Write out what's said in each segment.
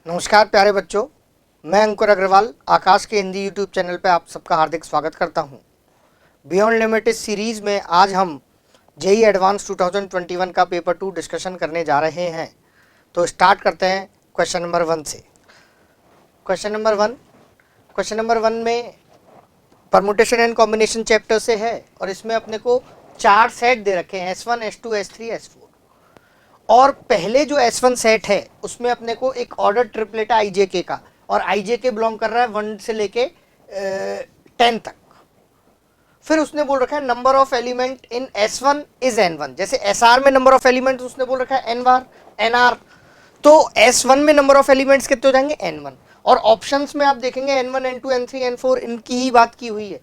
नमस्कार प्यारे बच्चों, मैं अंकुर अग्रवाल आकाश के हिंदी यूट्यूब चैनल पर आप सबका हार्दिक स्वागत करता हूं। बियॉन्ड लिमिट इस सीरीज़ में आज हम जेई एडवांस 2021 का पेपर 2 डिस्कशन करने जा रहे हैं। तो स्टार्ट करते हैं क्वेश्चन नंबर 1 से। क्वेश्चन नंबर 1 में परमुटेशन एंड कॉम्बिनेशन चैप्टर से है और इसमें अपने को 4 सेट दे रखे हैं, S1, S2, S3, S4। और पहले जो S1 सेट है उसमें अपने को एक ऑर्डर ट्रिपलेट है IJK का, और IJK बिलोंग कर रहा है 1 से लेके 10 तक। फिर उसने बोल रखा है number of element in S1 is N1। जैसे SR में नंबर ऑफ एलिमेंट उसने बोल रखा है NR, तो S1 में नंबर ऑफ एलिमेंट्स कितने हो जाएंगे N1। और ऑप्शंस में आप देखेंगे N1, N2, N3, N4 इनकी ही बात की हुई है।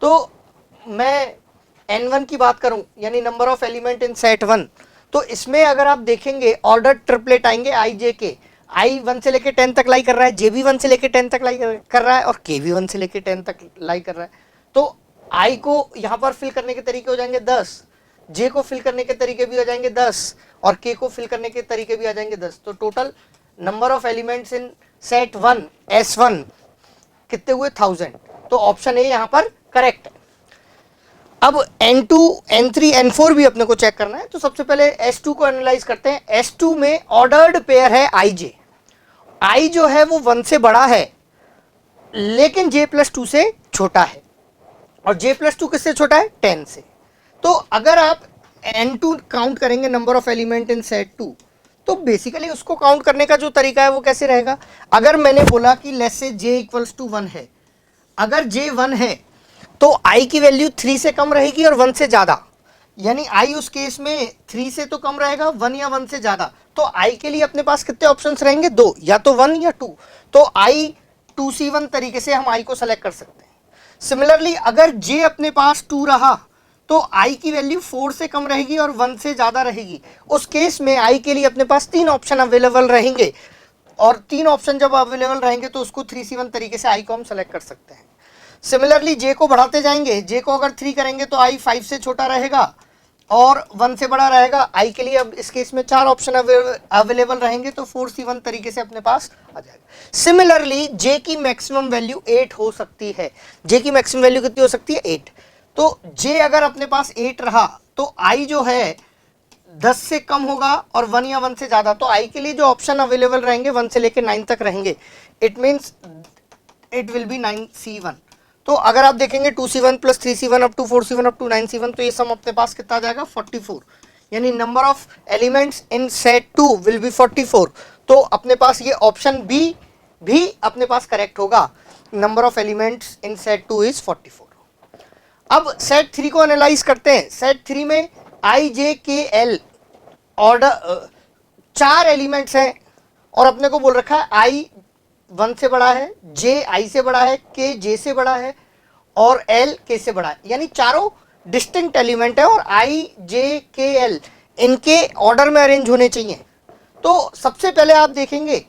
तो मैं N1 की बात करूं यानी number of element in set 1, तो इसमें अगर आप देखेंगे ऑर्डर ट्रिपलेट आएंगे IJK। I 1 से लेके 10 तक लाई कर रहा है, J भी 1 से लेके 10 तक लाई कर रहा है और K भी 1 से लेके 10 तक लाई कर रहा है। तो I को यहाँ पर फिल करने के तरीके हो जाएंगे 10, J को फिल करने के तरीके भी हो जाएंगे 10 और K को फिल करने के तरीके भी आ जाएंगे 10। तो total number of elements in set 1 S1 कितने हुए 1000। तो ऑप्शन ए यहाँ पर करेक्ट है। अब N2, N3, N4 भी अपने को चेक करना है। तो सबसे पहले S2 को एनालाइज करते हैं। S2 में ऑर्डर्ड पेयर है IJ। I जो है वो 1 से बड़ा है लेकिन J+2 से छोटा है, और J+2 किससे छोटा है 10 से। तो अगर आप N2 काउंट करेंगे number of element in set 2, तो बेसिकली उसको काउंट करने का जो तरीका है वो कैसे रहेगा। अगर मैंने बोला कि लेट्स से J = 1 है, अगर J 1 है तो I की वैल्यू 3 से कम रहेगी और 1 से ज़्यादा, यानी I उस केस में 3 से तो कम रहेगा, 1 या 1 से ज़्यादा। तो I के लिए अपने पास कितने ऑप्शंस रहेंगे, 2, या तो 1 या 2। तो I 2C1 तरीके से हम I को सेलेक्ट कर सकते हैं। सिमिलरली अगर J अपने पास 2 रहा तो I की वैल्यू 4 से कम रहेगी और 1 से ज़्यादा रहेगी। उस केस में I के लिए अपने पास 3 ऑप्शन अवेलेबल रहेंगे, और 3 ऑप्शन जब अवेलेबल रहेंगे तो उसको 3C1 तरीके से I को हम सेलेक्ट कर सकते हैं। सिमिलरली J को बढ़ाते जाएंगे, J को अगर 3 करेंगे तो I 5 से छोटा रहेगा और 1 से बड़ा रहेगा। I के लिए अब इस केस में 4 ऑप्शन अवेलेबल रहेंगे, तो 4C1 तरीके से अपने पास आ जाएगा। सिमिलरली J की मैक्सिमम वैल्यू 8 हो सकती है। J की मैक्सिमम वैल्यू कितनी हो सकती है 8। तो J अगर अपने पास 8 रहा तो I जो है 10 से कम होगा और 1 या 1 से ज़्यादा। तो I के लिए जो ऑप्शन अवेलेबल रहेंगे 1 से लेकर 9 तक रहेंगे। It means it will B 9C1। तो अगर आप देखेंगे 2C1 + 3C1 up to 4C1 up to 9C1, तो ये सम अपने पास कितना आ जाएगा 44, यानी number of elements in set 2 will be 44। तो अपने पास ये ऑप्शन बी भी अपने पास करेक्ट होगा, number of elements in set 2 is 44। अब सेट 3 को एनालाइज करते हैं। सेट 3 में IJKL ऑर्डर 4 एलिमेंट्स हैं और अपने को बोल रखा है I 1 से बड़ा है, J I से बड़ा है, K J से बड़ा है और L K से बड़ा है, यानी चारों डिस्टिंक्ट एलिमेंट है और I J K L इनके ऑर्डर में अरेंज होने चाहिए। तो सबसे पहले आप देखेंगे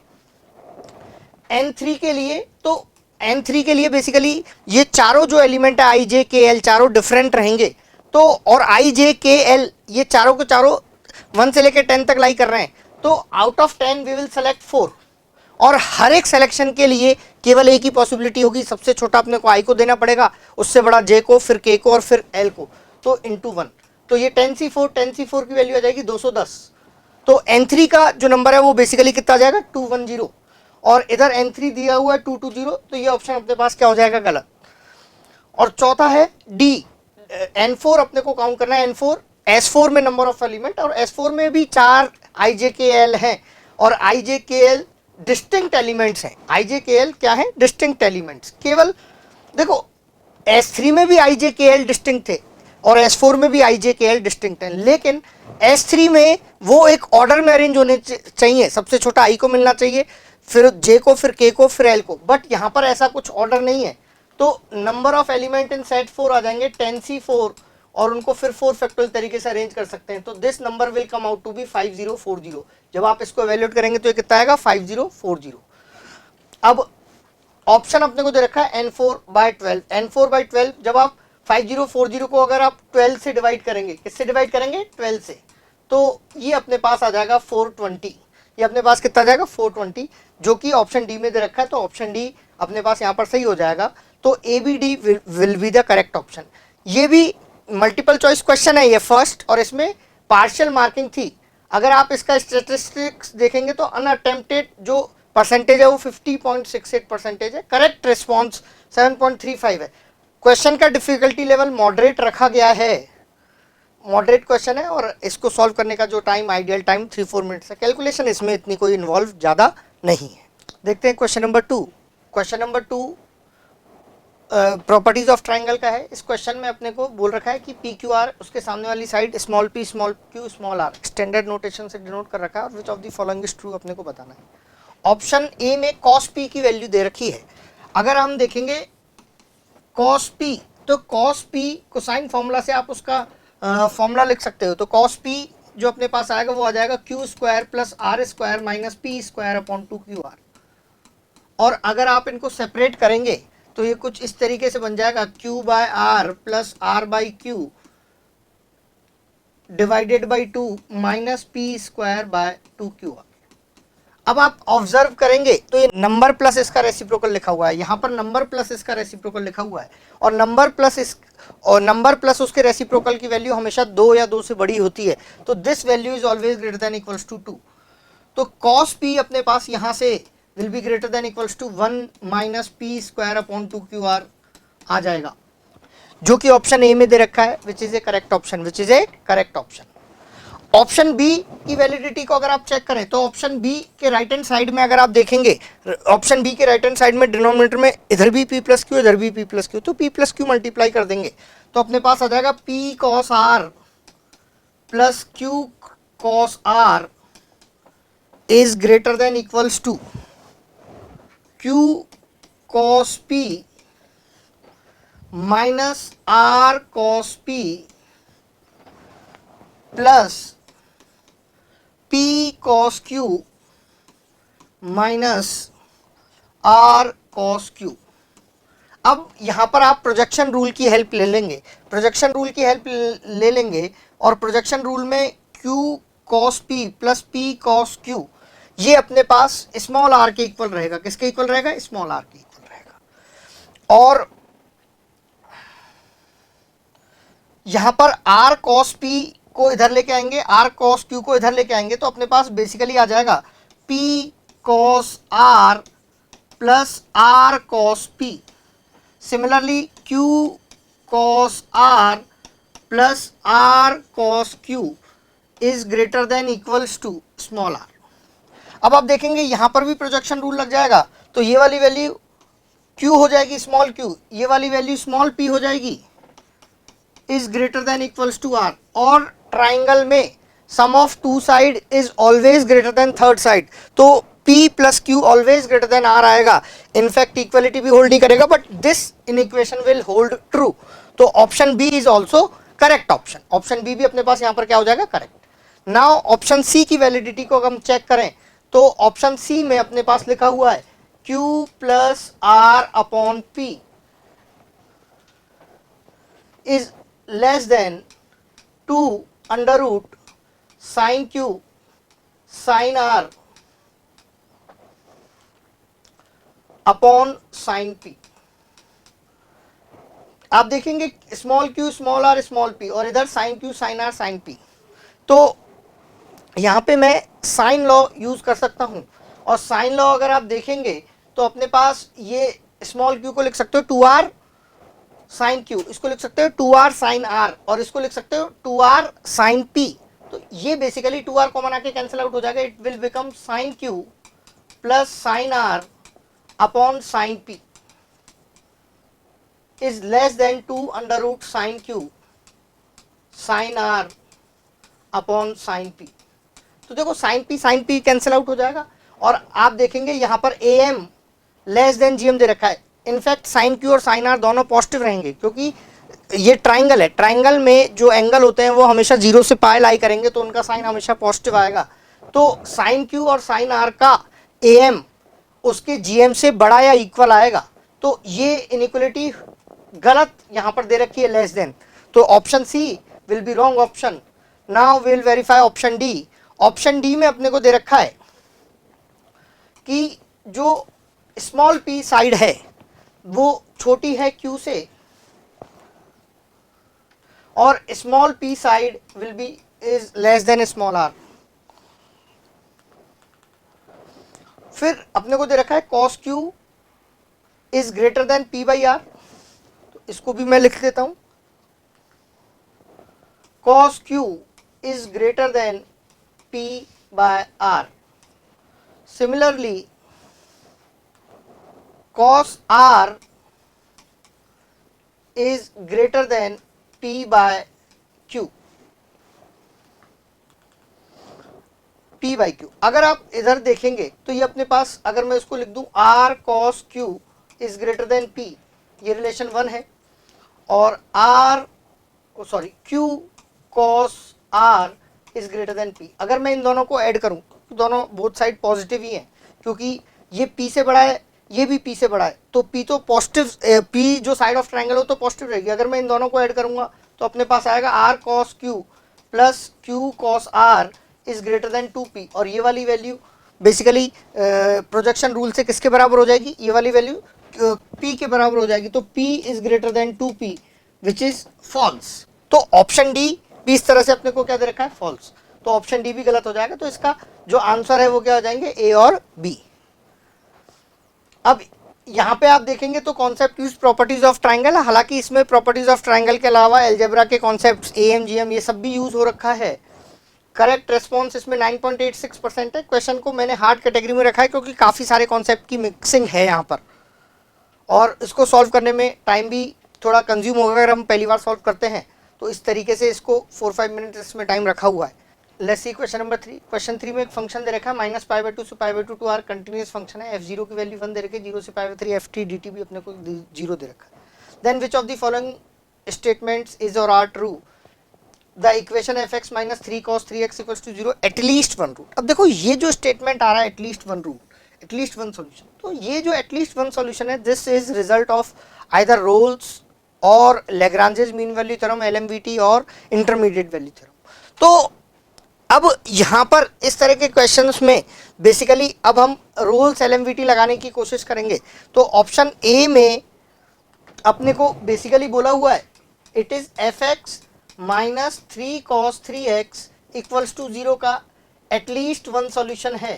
N3 के लिए, तो N3 के लिए बेसिकली ये चारों जो एलिमेंट है I J K L चारों डिफरेंट रहेंगे। तो और I J K L ये चारों के चारों 1 से लेकर 10 तक लाई कर रहे हैं। तो out of 10 we will select 4, और हर एक सिलेक्शन के लिए केवल एक ही पॉसिबिलिटी होगी, सबसे छोटा अपने को I को देना पड़ेगा, उससे बड़ा J को, फिर K को और फिर L को, तो इंटू 1। तो ये 10C4 की वैल्यू आ जाएगी 210। तो N3 का जो नंबर है वो बेसिकली कितना आ जाएगा 210, और इधर N3 दिया हुआ है 220, तो ये ऑप्शन अपने पास क्या हो जाएगा गलत। और चौथा है D, N4 अपने को काउंट करना है। N4 S4 में नंबर ऑफ एलिमेंट, और S4 में भी 4 IJKL हैं और IJKL डिस्टिंक्ट एलिमेंट्स हैं। IJKL क्या है, डिस्टिंक्ट एलिमेंट्स। केवल देखो S3 में भी IJKL डिस्टिंक्ट थे और S4 में भी IJKL डिस्टिंक्ट है, लेकिन S3 में वो एक ऑर्डर में अरेंज होने चाहिए, सबसे छोटा I को मिलना चाहिए, फिर J को, फिर K को, फिर L को। बट यहाँ पर ऐसा कुछ ऑर्डर नहीं है, तो number of element in set 4 आ जाएंगे 10C4, और उनको फिर 4 फैक्टोरियल तरीके से अरेंज कर सकते हैं। तो this number will come out to be 5040। जब आप इसको एवेल्यूएट करेंगे तो ये कितना आएगा 5040। अब ऑप्शन अपने को दे रखा है N4/12। N4/12 जब आप 5040 को अगर आप 12 से डिवाइड करेंगे, किससे डिवाइड करेंगे 12 से, तो ये अपने पास आ जाएगा 420, ये अपने पास कितना जाएगा 420, जो कि ऑप्शन डी में दे रखा है, तो ऑप्शन डी अपने पास यहाँ पर सही हो जाएगा। तो A B D will be the correct option. ये भी मल्टीपल चॉइस क्वेश्चन है ये फर्स्ट, और इसमें पार्शियल मार्किंग थी। अगर आप इसका स्टेटिस्टिक्स देखेंगे तो अनअटेम्प्टेड जो परसेंटेज है वो 50.68% है, करेक्ट रिस्पॉन्स 7.35 है। क्वेश्चन का डिफिकल्टी लेवल मॉडरेट रखा गया है, मॉडरेट क्वेश्चन है, और इसको सॉल्व करने का जो टाइम आइडियल टाइम 3-4 मिनट्स है। कैलकुलेशन इसमें इतनी कोई इन्वॉल्व ज़्यादा नहीं है। देखते हैं question number 2। Question number 2 properties of triangle का है। इस क्वेश्चन में अपने को बोल रखा है कि पी क्यू आर, उसके सामने वाली side small p small q small r, standard notation से डिनोट कर रखा है, और which of the following is true अपने को बताना है। ऑप्शन ए में कॉस पी की वैल्यू दे रखी है। अगर हम देखेंगे कॉस पी, तो कॉस पी कोसाइन फॉर्मूला से आप उसका फॉर्मूला लिख सकते हो। तो कॉस पी जो अपने पास आएगा वो आ जाएगा Q square plus R square minus P square upon 2 QR। और अगर आप इनको सेपरेट करेंगे तो ये कुछ इस तरीके से बन जाएगा Q by R plus R by Q divided by 2 minus P square by 2QR। अब आप ऑब्जर्व करेंगे तो ये नंबर प्लस इसका रेसिप्रोकल लिखा हुआ है, यहाँ पर नंबर प्लस इसका रेसिप्रोकल लिखा हुआ है, और नंबर प्लस उसके रेसिप्रोकल की वैल्यू हमेशा 2 या 2 से बड़ी होती है। तो this value is always greater than equals to 2। तो कॉस पी अपने पास यहाँ से will be greater than equals to 1 minus P square upon 2QR आ जाएगा, जो कि ऑप्शन ए में दे रखा है, which is a correct option. Option B की वैलिडिटी को अगर आप चेक करें तो ऑप्शन बी के राइट हैंड साइड में अगर आप देखेंगे, ऑप्शन बी के राइट हैंड साइड में डिनोमिनेटर में इधर भी p प्लस क्यू, इधर भी p प्लस क्यू, तो p प्लस क्यू मल्टीप्लाई कर देंगे तो अपने पास आ जाएगा p cos R plus q cos R is greater than equals to q cos p minus r cos p plus p cos q माइनस r cos q। अब यहां पर आप प्रोजेक्शन रूल की हेल्प ले लेंगे, और प्रोजेक्शन रूल में q cos p plus p cos q ये अपने पास स्मॉल r के इक्वल रहेगा। किसके इक्वल रहेगा? स्मॉल r के इक्वल रहेगा। और यहां पर r cos p को इधर लेके आएंगे, r cos q को इधर लेके आएंगे, तो अपने पास बेसिकली आ जाएगा p cos r plus r cos p। Similarly q cos r plus r cos q is greater than equals to small r। अब आप देखेंगे यहां पर भी प्रोजेक्शन रूल लग जाएगा, तो ये वाली वैल्यू q हो जाएगी स्मॉल q, ये वाली वैल्यू स्मॉल p हो जाएगी, is greater than equals to r। और ट्राइंगल में sum of two side is always greater than third side, तो p plus q always greater than r आएगा। इनफैक्ट इक्वलिटी भी hold नहीं करेगा, but this inequation will hold true. तो option B is also correct option. Option B भी अपने पास यहाँ पर क्या हो जाएगा? करेक्ट। नाउ ऑप्शन सी की वैलिडिटी को हम चेक करें तो ऑप्शन सी में अपने पास लिखा हुआ है q plus R upon p is less than 2 under root sine q sine r upon sine p। आप देखेंगे small q small r small p, और इधर sine q sine r sine p। तो यहां पे मैं साइन लॉ यूज कर सकता हूं, और साइन लॉ अगर आप देखेंगे तो अपने पास ये स्मॉल q को लिख सकते हो 2r साइन q, इसको लिख सकते हो 2r साइन r, और इसको लिख सकते हो 2r साइन p। तो ये बेसिकली 2r कॉमन आके कैंसिल आउट हो जाएगा, it will become sine q plus sine r upon sine p is less than 2 under root sine q sine r upon sine p। तो देखो sign p cancel out हो जाएगा, और आप देखेंगे यहाँ पर am लेस देन gm दे रखा है। इनफैक्ट साइन q और साइन r दोनों पॉजिटिव रहेंगे, क्योंकि ये ट्राइंगल है, ट्राइंगल में जो एंगल होते हैं वो हमेशा 0 से पाई लाई करेंगे, तो उनका साइन हमेशा पॉजिटिव आएगा। तो साइन q और साइन r का am उसके gm से बड़ा या इक्वल आएगा। तो ये इनइक्वलिटी गलत यहाँ पर दे रखी है, लेस देन। तो option C will be wrong option. Now will verify option D. Option D में अपने को दे रखा है कि जो स्मॉल p साइड है वो छोटी है q से और small p side will be is less then small r। फिर अपने को दे रखा है cos q is greater then p by r, तो इसको भी मैं लिख देता हूं, cos q is greater than p by r. Similarly, cos r is greater than p by q. p by q अगर आप इधर देखेंगे तो ये अपने पास, अगर मैं इसको लिख दूं r cos q is greater than p, ये रिलेशन 1 है, और q cos r is greater then p, अगर मैं इन दोनों को ऐड करूं तो दोनों बोथ साइड पॉजिटिव ही हैं, क्योंकि ये p से बड़ा है, ये भी p से बड़ा है, तो p तो पॉजिटिव, p जो साइड ऑफ ट्रायंगल हो तो पॉजिटिव रहेगी। अगर मैं इन दोनों को ऐड करूंगा तो अपने पास आएगा r cos q plus q cos r is greater than 2p, और ये वाली वैल्यू बेसिकली प्रोजेक्शन रूल से किसके बराबर हो जाएगी, ये वाली वैल्यू p के बराबर हो जाएगी, तो p is greater than 2p which is false. तो ऑप्शन डी भी इस तरह से अपने को क्या दे रखा है, फॉल्स, तो ऑप्शन डी भी गलत हो जाएगा। तो इसका जो आंसर है वो क्या हो जाएंगे, ए और बी। अब यहाँ पे आप देखेंगे तो concept use properties of triangle, हालांकि इसमें प्रॉपर्टीज ऑफ ट्राइंगल के अलावा एलजेब्रा के कॉन्सेप्ट्स एएम जीएम ये सब भी यूज हो रखा है। करेक्ट रेस्पॉन्स इसमें 9.86% है। क्वेश्चन को मैंने हार्ड कैटेगरी में रखा है क्योंकि काफ़ी सारे कॉन्सेप्ट की मिक्सिंग है यहाँ पर, और इसको सॉल्व करने में टाइम भी थोड़ा कंज्यूम होगा अगर हम पहली बार सॉल्व करते हैं, तो इस तरीके से इसको 4-5 मिनट इसमें टाइम रखा हुआ है। Let's see question number 3। Question 3 में एक फंक्शन दे रखा है -π/2 से π/2 टू आर, कंटिन्यूअस फंक्शन है, f0 की वैल्यू 1 दे रखी है, 0 से π/3 ft dt भी अपने को 0 दे रखा है। Then which of the following statements is और are true, the equation fx - 3 cos 3x = 0 at least one root. अब देखो ये जो स्टेटमेंट आ रहा है at least one root, at least one solution, तो ये जो एटलीस्ट वन सॉल्यूशन है this is result of either Rolle's और Lagrange's mean value theorem, LMVT और इंटरमीडिएट वैल्यू थ्योरम। तो अब यहाँ पर इस तरह के क्वेश्चंस में बेसिकली अब हम रोल्स एलएमवीटी लगाने की कोशिश करेंगे। तो ऑप्शन ए में अपने को बेसिकली बोला हुआ है it is fx - 3 cos 3x = 0 का एटलीस्ट वन सॉल्यूशन है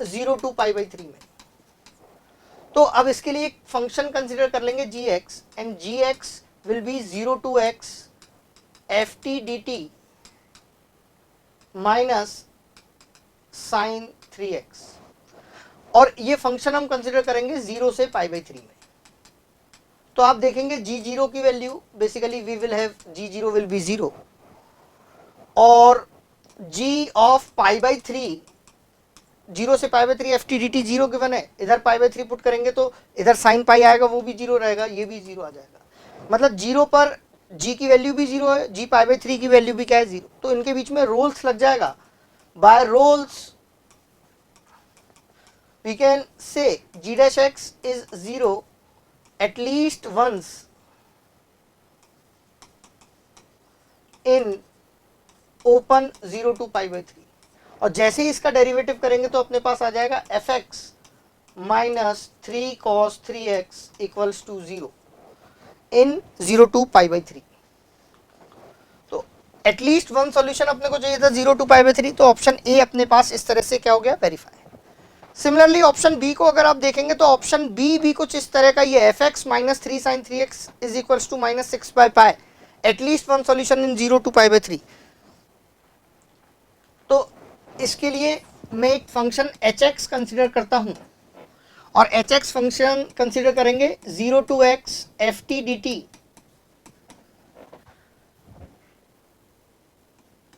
0 to π/3 में। तो अब इसके लिए एक फंक्शन कंसीडर कर लेंगे gx, and gx will be 0 to x ft dt minus sin 3x, और ये फंक्शन हम कंसीडर करेंगे 0 से π/3 में। तो आप देखेंगे g0 की value basically we will have g0 will be 0, और g ऑफ π/3 0 से π/3 ft dt 0 गिवन है, इधर π/3 पुट करेंगे तो इधर sin पाई आएगा वो भी 0 रहेगा, ये भी 0 आ जाएगा, मतलब 0 पर g की वैल्यू भी 0 है, g π/3 की वैल्यू भी क्या है 0, तो इनके बीच में रोल्स लग जाएगा। Bye roles we can say g'(x) is 0 at least once in open 0 to π/3, और जैसे ही इसका डेरिवेटिव करेंगे तो अपने पास आ जाएगा fx - 3 cos 3x = 0 in 0 to π/3। तो एटलीस्ट वन सॉल्यूशन अपने को चाहिए था 0 to π/3, तो ऑप्शन ए अपने पास इस तरह से क्या हो गया, वेरीफाई। सिमिलरली ऑप्शन बी को अगर आप देखेंगे तो ऑप्शन बी भी कुछ इस तरह का, ये fx - 3 sin 3x = -6/π, at least one solution in 0 to π/3। तो इसके लिए मैं एक फंक्शन hx कंसीडर करता हूं, और hx फंक्शन कंसीडर करेंगे 0 to x ft dt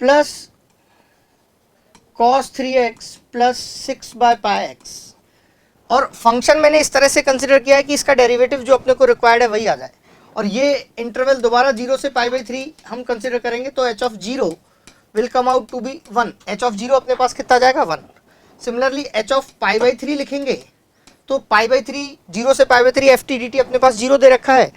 plus cos 3x plus 6/πx, और फंक्शन मैंने इस तरह से कंसीडर किया है कि इसका डेरिवेटिव जो अपने को रिक्वायर्ड है वही आ जाए, और ये इंटरवल दोबारा 0 से π/3 हम कंसीडर करेंगे तो h of 0 will come out to be 1, h of 0 अपने पास कितना जाएगा 1। सिमिलरली h of π/3 लिखेंगे तो π/3 0 से π/3 ft dt अपने पास 0 दे रखा है,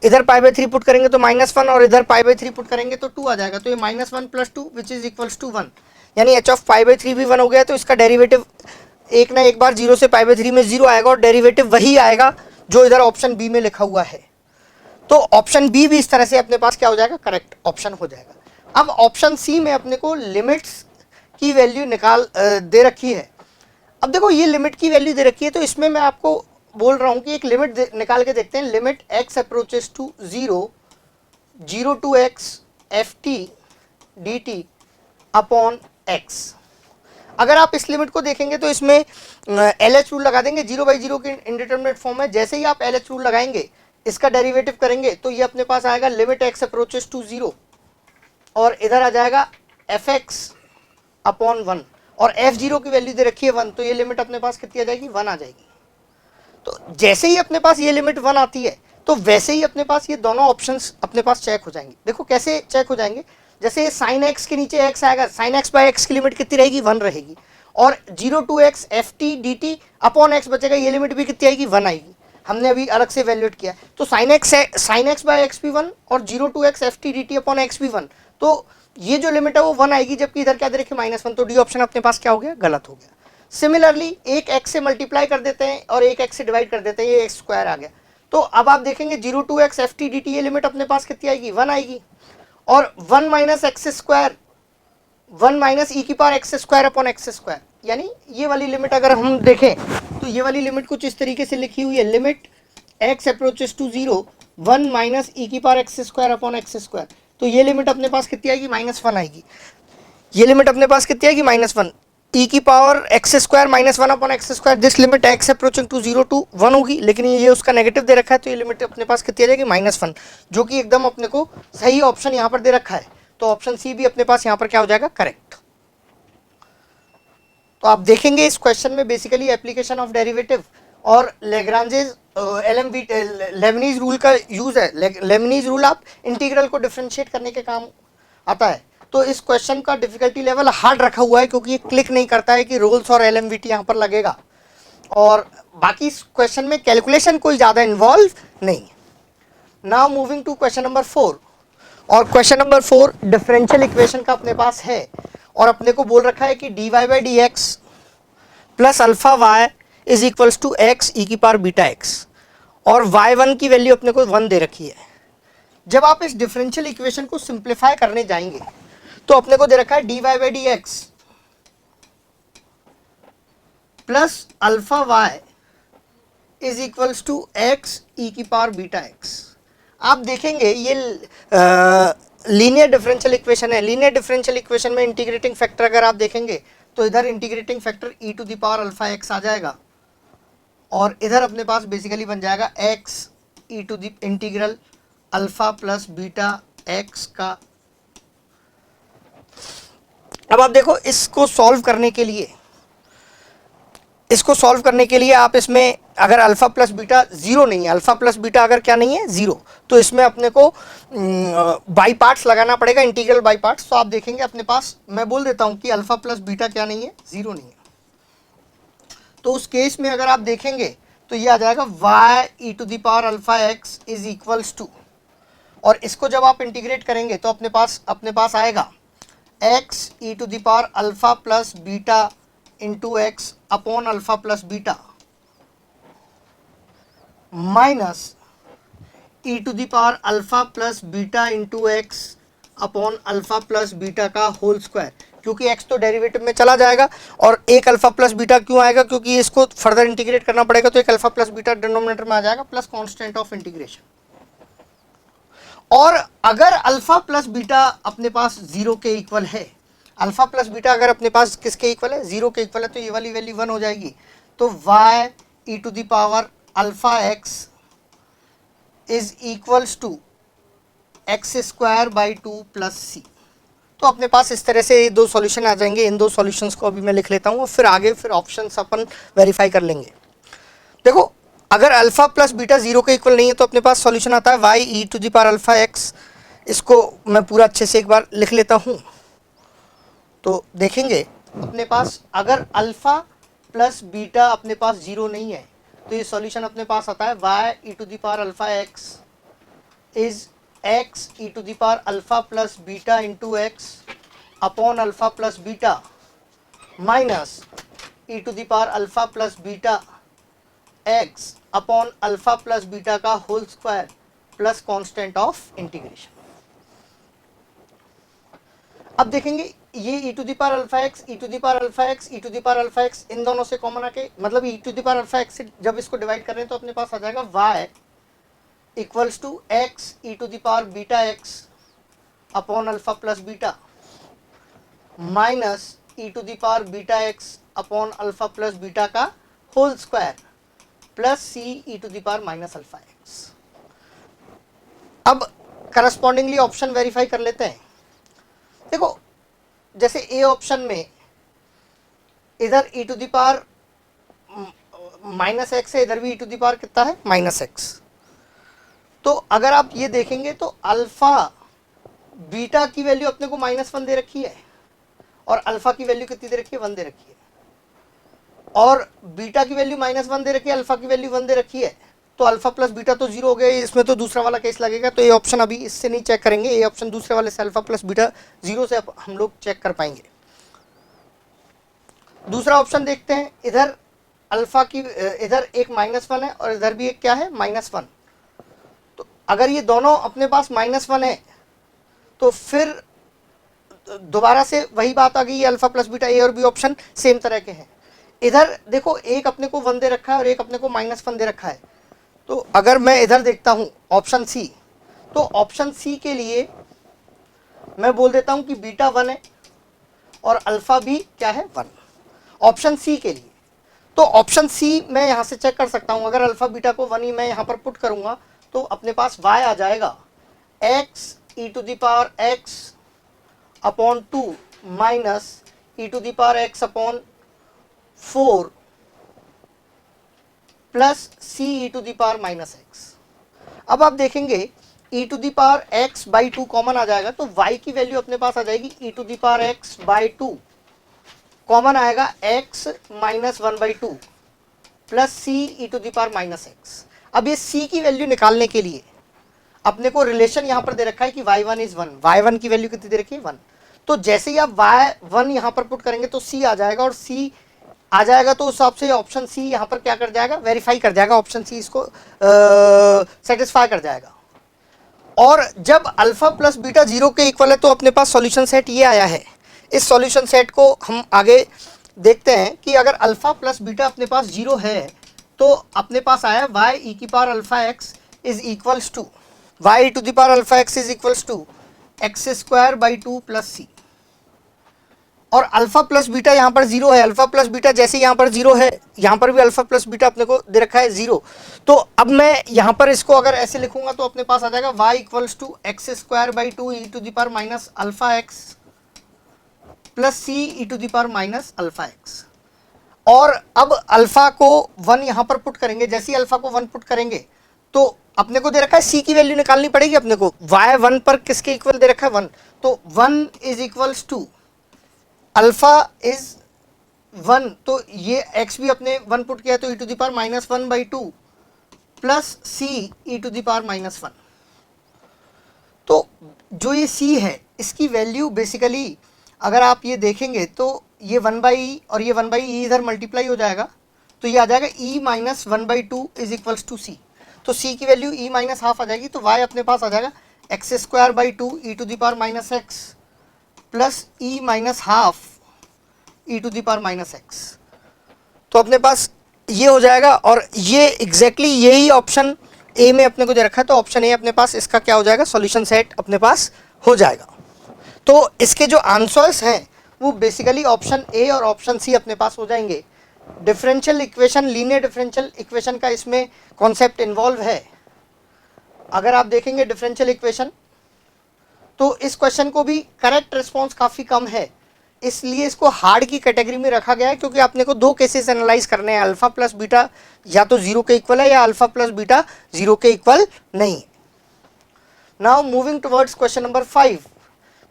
इधर π/3 पुट करेंगे तो -1 और इधर π/3 पुट करेंगे तो 2 आ जाएगा, तो ये -1 + 2 विच इज इक्वल्स टू 1। यानी H of pi by three भी 1 हो गया, तो इसका डेरिवेटिव एक ना एक बार 0 से पाई बाई थ्री में 0 आएगा और डेरिवेटिव वही आएगा जो इधर ऑप्शन बी में लिखा हुआ है। तो ऑप्शन बी भी इस तरह से अपने पास क्या हो जाएगा, करेक्ट ऑप्शन हो जाएगा। अब ऑप्शन सी में अपने को लिमिट्स की वैल्यू निकाल दे रखी है। अब देखो ये लिमिट की वैल्यू दे रखी है, तो इसमें मैं आपको बोल रहा हूं कि एक लिमिट निकाल के देखते हैं। Limit x approaches to 0 to X F T D T upon X. अगर आप इस लिमिट को देखेंगे तो इसमें एल एच रूल लगा देंगे, 0/0 की इनडिटरमिनेट फॉर्म है। जैसे ही आप एल एच रूल लगाएंगे, इसका डेरिवेटिव करेंगे, तो ये अपने पास आएगा लिमिट एक्स अप्रोचेस टू 0 और इधर आ जाएगा एफ एक्स अपॉन 1 और एफ जीरो की वैल्यू दे रखी है 1, तो ये लिमिट अपने पास कितनी आ जाएगी, 1 आ जाएगी। तो जैसे ही अपने पास ये लिमिट 1 आती है, तो वैसे ही अपने पास ये दोनों ऑप्शंस अपने पास चेक हो जाएंगे। देखो कैसे चेक हो जाएंगे, जैसे साइन एक्स के नीचे एक्स आएगा, साइन एक्स बाय एक्स की लिमिट कितनी रहेगी, 1 रहेगी, और 0 to X F T D T upon X बचेगा, ये लिमिट भी कितनी आएगी, 1 आएगी। हमने अभी अलग से वैल्यूएट किया, तो साइन एक्स बाय एक्स भी 1 और 0 to X F T D T upon X भी 1, तो ये जो लिमिट है वो 1 आएगी, जबकि इधर क्या दे रखे -1, तो डी ऑप्शन अपने पास क्या हो गया, गलत हो गया। सिमिलरली एक एक्स से मल्टीप्लाई कर देते हैं और एक एक्स से डिवाइड कर देते हैं, ये एक्स स्क्वायर आ गया। तो अब आप देखेंगे 0 to X F T D T, ये लिमिट अपने पास कितनी आएगी, 1 आएगी, और 1 माइनस एक्स स्क्वायर 1 माइनस ई की power x square upon x square, यानी ये वाली लिमिट अगर हम देखें तो ये वाली लिमिट कुछ इस तरीके से लिखी हुई है, limit x approaches to 0 1 minus ई की power x square upon x square, तो ये लिमिट अपने पास कितनी आएगी, -1 आएगी। ये लिमिट अपने पास कितनी आएगी, -1, ई की power x square -1 upon x square, this limit X approaching to 0 to 1 होगी, लेकिन ये उसका नेगेटिव दे रखा है, तो ये लिमिट अपने पास कितनी आ जाएगी, -1, जो कि एकदम अपने को सही ऑप्शन यहाँ पर दे रखा है। तो ऑप्शन सी भी अपने पास यहाँ पर क्या हो जाएगा, करेक्ट। तो आप देखेंगे इस क्वेश्चन में बेसिकली एप्लीकेशन ऑफ डेरिवेटिव और लेग्रांजेस लेबनीज रूल का यूज है। लेबनीज रूल आप इंटीग्रल को डिफरेंशिएट करने के काम आता है। तो इस क्वेश्चन का डिफिकल्टी लेवल हार्ड रखा हुआ है, क्योंकि ये क्लिक नहीं करता है कि रोल्स और एलएमवीटी यहाँ पर लगेगा, और बाकी इस क्वेश्चन में कैलकुलेशन कोई ज़्यादा इन्वॉल्व नहीं। Now moving to question number 4, और क्वेश्चन नंबर 4 डिफरेंशियल इक्वेशन का अपने पास है, और अपने को बोल रखा है कि d y by d x plus alpha y is equals to x e की पावर बीटा एक्स, और y1 की वैल्यू अपने को 1 दे रखी है। जब आप इस डिफरेंशियल इक्वेशन को सिंप्लीफाई करने जाएंगे, तो अपने को दे रखा है d y by d x plus alpha y is equals to x e की पावर बीटा एक्स। आप देखेंगे ये लीनियर डिफरेंशियल इक्वेशन है। लीनियर डिफरेंशियल इक्वेशन में इंटीग्रेटिंग फैक्टर अगर आप देखेंगे, तो इधर integrating factor e to the power alpha x आ जाएगा, और इधर अपने पास बेसिकली बन जाएगा x e to the integral alpha plus beta x का। अब आप देखो इसको सॉल्व करने के लिए आप इसमें अगर अल्फा प्लस बीटा 0 नहीं है, अल्फा प्लस बीटा अगर क्या नहीं है 0, तो इसमें अपने को बाई पार्ट्स लगाना पड़ेगा, इंटीग्रल बाई पार्ट्स। तो आप देखेंगे अपने पास, मैं बोल देता हूं कि अल्फा प्लस बीटा क्या नहीं है, 0 नहीं है। तो उस केस में अगर आप देखेंगे तो ये आ जाएगा y E to the power alpha x is equals to, और इसको जब आप इंटीग्रेट करेंगे तो अपने पास आएगा x E to the power alpha plus beta into x upon alpha plus beta minus E to the power alpha plus beta into x upon alpha plus beta का होल स्क्वायर, क्योंकि x तो derivative में चला जाएगा, और एक alpha plus beta क्यों आएगा, क्योंकि इसको फर्दर इंटीग्रेट करना पड़ेगा, तो एक अल्फा प्लस बीटा डिनोमिनेटर में आ जाएगा प्लस कांस्टेंट ऑफ इंटीग्रेशन। और अगर अल्फा प्लस बीटा अपने पास 0 के इक्वल है, अल्फा प्लस बीटा अगर अपने पास किसके इक्वल है, 0 के इक्वल है, तो ये वाली वैल्यू 1 हो जाएगी। तो y E to the power alpha x is equals to x square by 2 plus C. तो अपने पास इस तरह से ये दो सॉल्यूशन आ जाएंगे। इन दो सॉल्यूशंस को अभी मैं लिख लेता हूँ, और फिर आगे ऑप्शंस अपन वेरीफाई कर लेंगे। देखो अगर अल्फा प्लस बीटा 0 के इक्वल नहीं है, तो अपने पास सॉल्यूशन आता है y E to the power alpha X. इसको मैं पूरा अच्छे से एक बार लिख लेता हूँ। तो देखेंगे अपने पास अगर अल्फा प्लस बीटा अपने पास 0 नहीं है, तो ये सॉल्यूशन अपने पास आता है y E to the power alpha x is x e to the power alpha plus beta into x upon alpha plus beta minus E to the power alpha plus beta x upon alpha plus beta का whole square plus constant of integration. अब देखेंगे ये e to the power alpha x, e to the power alpha x, e to the power alpha x, इन दोनों से common आके मतलब e to the power alpha x से जब इसको डिवाइड कर रहे हैं तो अपने पास आ जाएगा y equals to x e to the power beta x upon alpha plus beta minus E to the power beta x upon alpha plus beta का whole square plus C E to the power minus alpha x. अब correspondingly option verify कर लेते हैं। देखो जैसे A option में इधर e to the power minus x है, इधर भी ई टू द पावर कितना है माइनस एक्स। तो अगर आप ये देखेंगे तो अल्फा बीटा की वैल्यू अपने को -1 दे रखी है और अल्फा की वैल्यू कितनी दे रखी है 1 दे रखी है, और बीटा की वैल्यू -1 दे रखी है, अल्फा की वैल्यू 1 दे रखी है। तो अल्फा प्लस बीटा तो 0 हो गया, इसमें तो दूसरा वाला केस लगेगा। तो ये ऑप्शन अभी इससे नहीं चेक करेंगे, ये ऑप्शन दूसरे वाले से अल्फा प्लस बीटा 0 से हम लोग चेक कर पाएंगे। दूसरा ऑप्शन देखते हैं, इधर अल्फा की इधर एक -1 है और इधर भी एक क्या है -1। तो अगर ये दोनों अपने पास -1 है तो फिर दोबारा से वही बात आ गई, अल्फा प्लस बीटा ए और बी ऑप्शन सेम तरह के हैं। इधर देखो एक अपने को 1 दे रखा है और एक अपने को -1 दे रखा है। तो अगर मैं इधर देखता हूं ऑप्शन सी, तो ऑप्शन सी के लिए मैं बोल देता हूं कि बीटा 1 है और अल्फा भी क्या है 1 ऑप्शन सी के लिए। तो ऑप्शन सी मैं यहां से चेक कर सकता हूं, अगर अल्फा बीटा को 1 ही मैं यहां पर पुट करूंगा तो अपने पास y आ जाएगा x E to the power x upon 2 minus E to the power x upon 4 plus C E to the power -x। अब आप देखेंगे e to the power x by 2 common आ जाएगा, तो y की वैल्यू अपने पास आ जाएगी e to the power x by 2 common आएगा x -1/2 plus C E to the power -x। अब ये c की वैल्यू निकालने के लिए अपने को रिलेशन यहां पर दे रखा है कि y1 इज 1, y1 की वैल्यू कितनी दे रखी है 1। तो जैसे ही आप y1 यहां पर पुट करेंगे तो c आ जाएगा, और c आ जाएगा तो उस हिसाब से ऑप्शन सी यहाँ पर क्या कर जाएगा वेरीफाई कर जाएगा, ऑप्शन सी इसको सेटिस्फाई कर जाएगा। और जब अल्फा प्लस बीटा 0 के इक्वल है तो अपने पास सॉल्यूशन सेट ये आया है। इस सॉल्यूशन सेट को हम आगे देखते हैं कि अगर अल्फा प्लस बीटा अपने पास 0 है तो अपने पास आया y ई की power alpha x is equals to y E to the power alpha x is equals to x²/2 plus C. और अल्फा प्लस बीटा यहाँ पर 0 है, अल्फा प्लस बीटा जैसे यहाँ पर 0 है यहाँ पर भी अल्फा प्लस बीटा अपने को दे रखा है 0। तो अब मैं यहाँ पर इसको अगर ऐसे लिखूंगा तो अपने पास आ जाएगा y equals to x²/2 E to the power minus alpha X plus C E to the power minus alpha X. और अब अल्फा को 1 यहाँ पर पुट करेंगे, जैसे ही अल्फा को 1 पुट करेंगे तो अपने को दे रखा है सी की वैल्यू निकालनी पड़ेगी अपने को। y1 पर किसके इक्वल दे रखा है 1, तो 1 is equals to alpha is 1, तो ये x भी अपने 1 पुट किया तो e to the power -1/2 plus C E to the power -1। तो जो ये c है इसकी वैल्यू बेसिकली अगर आप ये देखेंगे तो ये 1/e और ये 1/e इधर मल्टीप्लाई हो जाएगा, तो ये आ जाएगा e - 1/2 is equals to c। तो c की वैल्यू e - हाफ आ जाएगी, तो y अपने पास आ जाएगा x²/2 E to the power -x plus e - half E to the power -x। तो अपने पास ये हो जाएगा, और ये एग्जैक्टली यही ऑप्शन ए में अपने को दे रखा है, तो ऑप्शन ए अपने पास इसका क्या हो जाएगा सॉल्यूशन सेट अपने पास हो जाएगा। तो इसके जो आंसर्स हैं वो बेसिकली ऑप्शन ए और ऑप्शन सी अपने पास हो जाएंगे। Differential equation, linear differential equation का इसमें कॉन्सेप्ट इन्वॉल्व है। अगर आप देखेंगे डिफरेंशियल इक्वेशन तो इस क्वेश्चन को भी करेक्ट रिस्पॉन्स काफ़ी कम है, इसलिए इसको हार्ड की कैटेगरी में रखा गया है, क्योंकि आपने को 2 केसेस एनालाइज करने हैं, अल्फा प्लस बीटा या तो 0 के इक्वल है या अल्फा प्लस बीटा 0 के इक्वल नहीं। Now moving towards question number 5।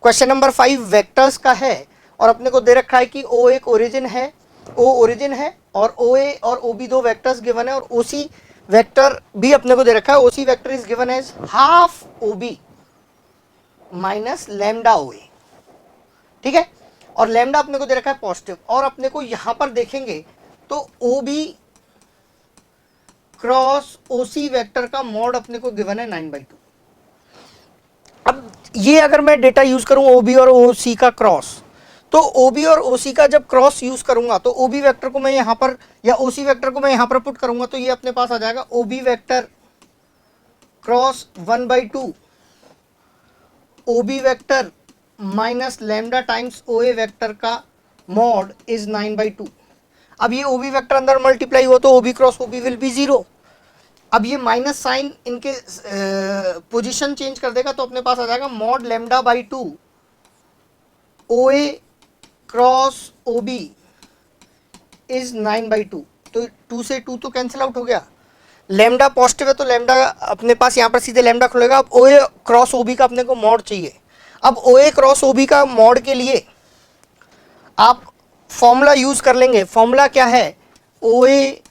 Question number 5 vectors का है और अपने को दे रखा है कि O एक ओरिजिन है, O ओरिजिन है और OA और OB 2 वेक्टर्स गिवन है, और OC वेक्टर भी अपने को दे रखा है। OC vector is given as half OB minus lambda OA। ठीक है। और लैम्डा अपने को दे रखा है पॉजिटिव, और अपने को यहां पर देखेंगे तो ओ बी क्रॉस ओ सी वेक्टर का मॉड अपने को गिवन है 9/2। अब ये अगर मैं डेटा यूज करूं ओ बी और ओ सी का क्रॉस, तो ओ बी और ओ सी का जब क्रॉस यूज करूंगा तो ओ बी वेक्टर को मैं यहां पर या ओ सी वेक्टर को मैं यहां पर पुट करूंगा तो ये अपने पास आ जाएगा O B vector cross 1/2 O B vector minus lambda times O A vector का मॉड इज 9/2। अब ये ओ बी वेक्टर अंदर मल्टीप्लाई हुआ तो O B cross O B will be 0। अब ये माइनस साइन इनके पोजीशन चेंज कर देगा तो अपने पास आ जाएगा mod lambda by 2 O A cross O B is 9/2। तो 2 से 2 तो कैंसिल आउट हो गया, लैम्डा पॉजिटिव है तो लैम्डा अपने पास यहाँ पर सीधे लैम्डा खुलेगा। अब ओ ए क्रॉस ओ बी का अपने को मॉड चाहिए। अब ओ ए क्रॉस ओ बी का मॉड के लिए आप फॉर्मूला यूज कर लेंगे। फॉर्मूला क्या है, O A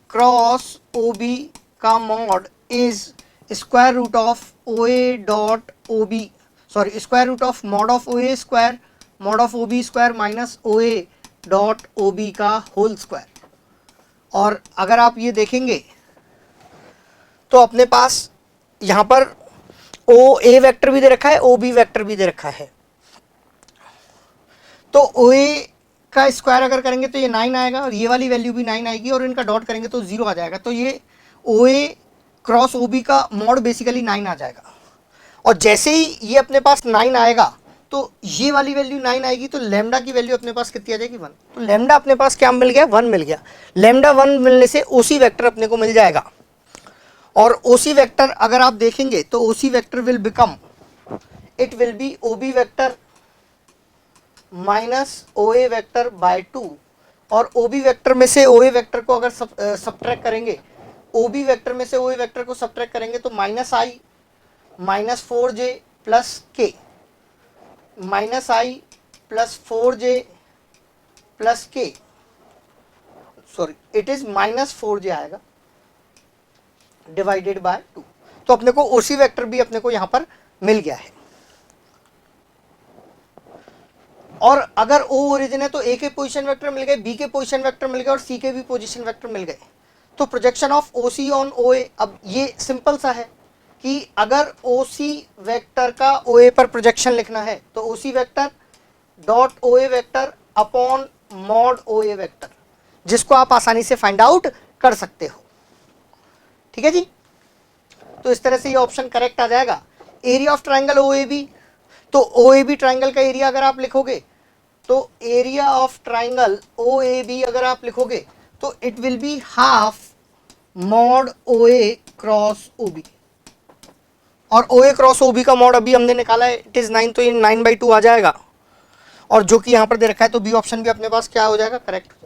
cross O B का mod is square root of O A dot O B, sorry square root of mod of O A square mod of O B square minus O A dot O B का whole square. और अगर आप ये देखेंगे तो अपने पास यहाँ पर ओ ए वेक्टर भी दे रखा है, ओ बी वेक्टर भी दे रखा है। तो ओ ए का स्क्वायर अगर करेंगे तो ये 9 आएगा और ये वाली वैल्यू भी 9 आएगी और इनका डॉट करेंगे तो 0 आ जाएगा। तो ये ओ ए क्रॉस ओ बी का मॉड बेसिकली 9 आ जाएगा। और जैसे ही ये अपने पास 9 आएगा तो ये वाली वैल्यू 9 आएगी तो लैम्डा की वैल्यू अपने पास कितनी आ जाएगी 1। तो लैम्डा अपने पास क्या मिल गया, 1 मिल गया। लैम्डा 1 मिलने से ओसी वेक्टर अपने को मिल जाएगा। और ओसी वेक्टर अगर आप देखेंगे तो OC vector will become, it will be O B vector minus O A vector by 2। और ओ बी वेक्टर में से ओ ए वेक्टर को अगर सब्ट्रैक्ट करेंगे, ओ बी वेक्टर में से ओ ए वेक्टर को सब्ट्रैक्ट करेंगे तो माइनस आई माइनस 4j प्लस के, माइनस आई प्लस 4j प्लस के, sorry it is minus 4j आएगा डिवाइडेड बाय 2। तो अपने को ओसी वेक्टर भी अपने को यहां पर मिल गया है। और अगर ओ ओरिजिन है तो ए के पोजीशन वेक्टर मिल गए, बी के पोजीशन वेक्टर मिल गए और सी के भी पोजीशन वेक्टर मिल गए। तो projection of O C on O A, अब ये सिंपल सा है कि अगर ओ सी वेक्टर का ओ ए पर प्रोजेक्शन लिखना है तो ओ C vector dot O A vector upon mod O A vector, जिसको आप आसानी से फाइंड आउट कर सकते हो। ठीक है जी, तो इस तरह से ये ऑप्शन करेक्ट आ जाएगा। Area of triangle O A B, तो ओ ए बी ट्राइंगल का एरिया अगर आप लिखोगे तो area of triangle O A B अगर आप लिखोगे तो it will be half mod O A cross O B. और O A cross O B का मॉड अभी हमने निकाला है, इट इज 9, तो ये 9/2 आ जाएगा। और जो कि यहाँ पर दे रखा है तो बी ऑप्शन भी अपने पास क्या हो जाएगा, करेक्ट हो जाएगा।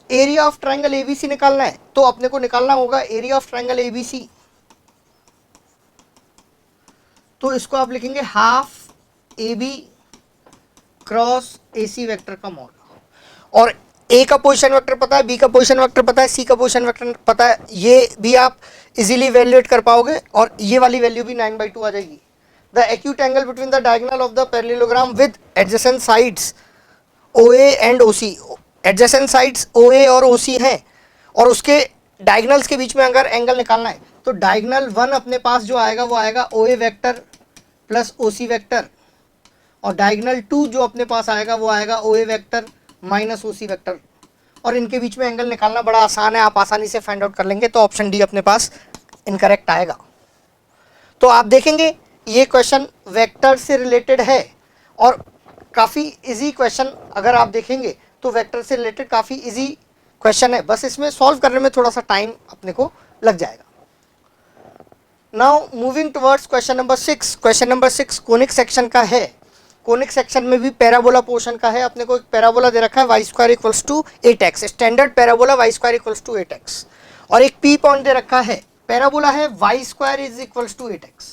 एरिया ऑफ ट्राइंगल एबीसी निकालना है तो अपने को निकालना होगा एरिया ऑफ ट्राइंगल एबीसी, तो इसको आप लिखेंगे half A B cross A C vector का मॉड। और ए का पोजीशन वेक्टर पता है, बी का पोजीशन वेक्टर पता है, सी का पोजीशन वेक्टर पता है, ये भी आप इजीली इवैल्यूएट कर पाओगे। और ये वाली वैल्यू भी 9/2 आ जाएगी। The acute angle between the diagonal of the parallelogram with adjacent sides O A and O C, adjacent sides O A और ओ सी हैं और उसके डायगोनल्स के बीच में अगर एंगल निकालना है तो डायगोनल 1 अपने पास जो आएगा वो आएगा ओ A vector plus O C vector, और डायगोनल 2 जो अपने पास आएगा वो आएगा ओ A vector minus O C vector. और इनके बीच में एंगल निकालना बड़ा आसान है, आप आसानी से फाइंड आउट कर लेंगे। तो ऑप्शन डी अपने पास इनकरेक्ट आएगा। तो आप देखेंगे ये क्वेश्चन वेक्टर से रिलेटेड है और काफ़ी इजी क्वेश्चन अगर आप देखेंगे तो वेक्टर से रिलेटेड काफ़ी इजी क्वेश्चन है, बस इसमें सॉल्व करने में थोड़ा सा टाइम अपने को लग जाएगा। Now moving towards question number 6। Question number 6 conic section का है। कोनिक सेक्शन में भी पैराबोला पोर्शन का है। अपने को एक पैराबोला दे रखा है y square equals to 8x, standard parabola y square equals to 8x, और एक p पॉइंट दे रखा है। पैराबोला है y square is equals to 8x,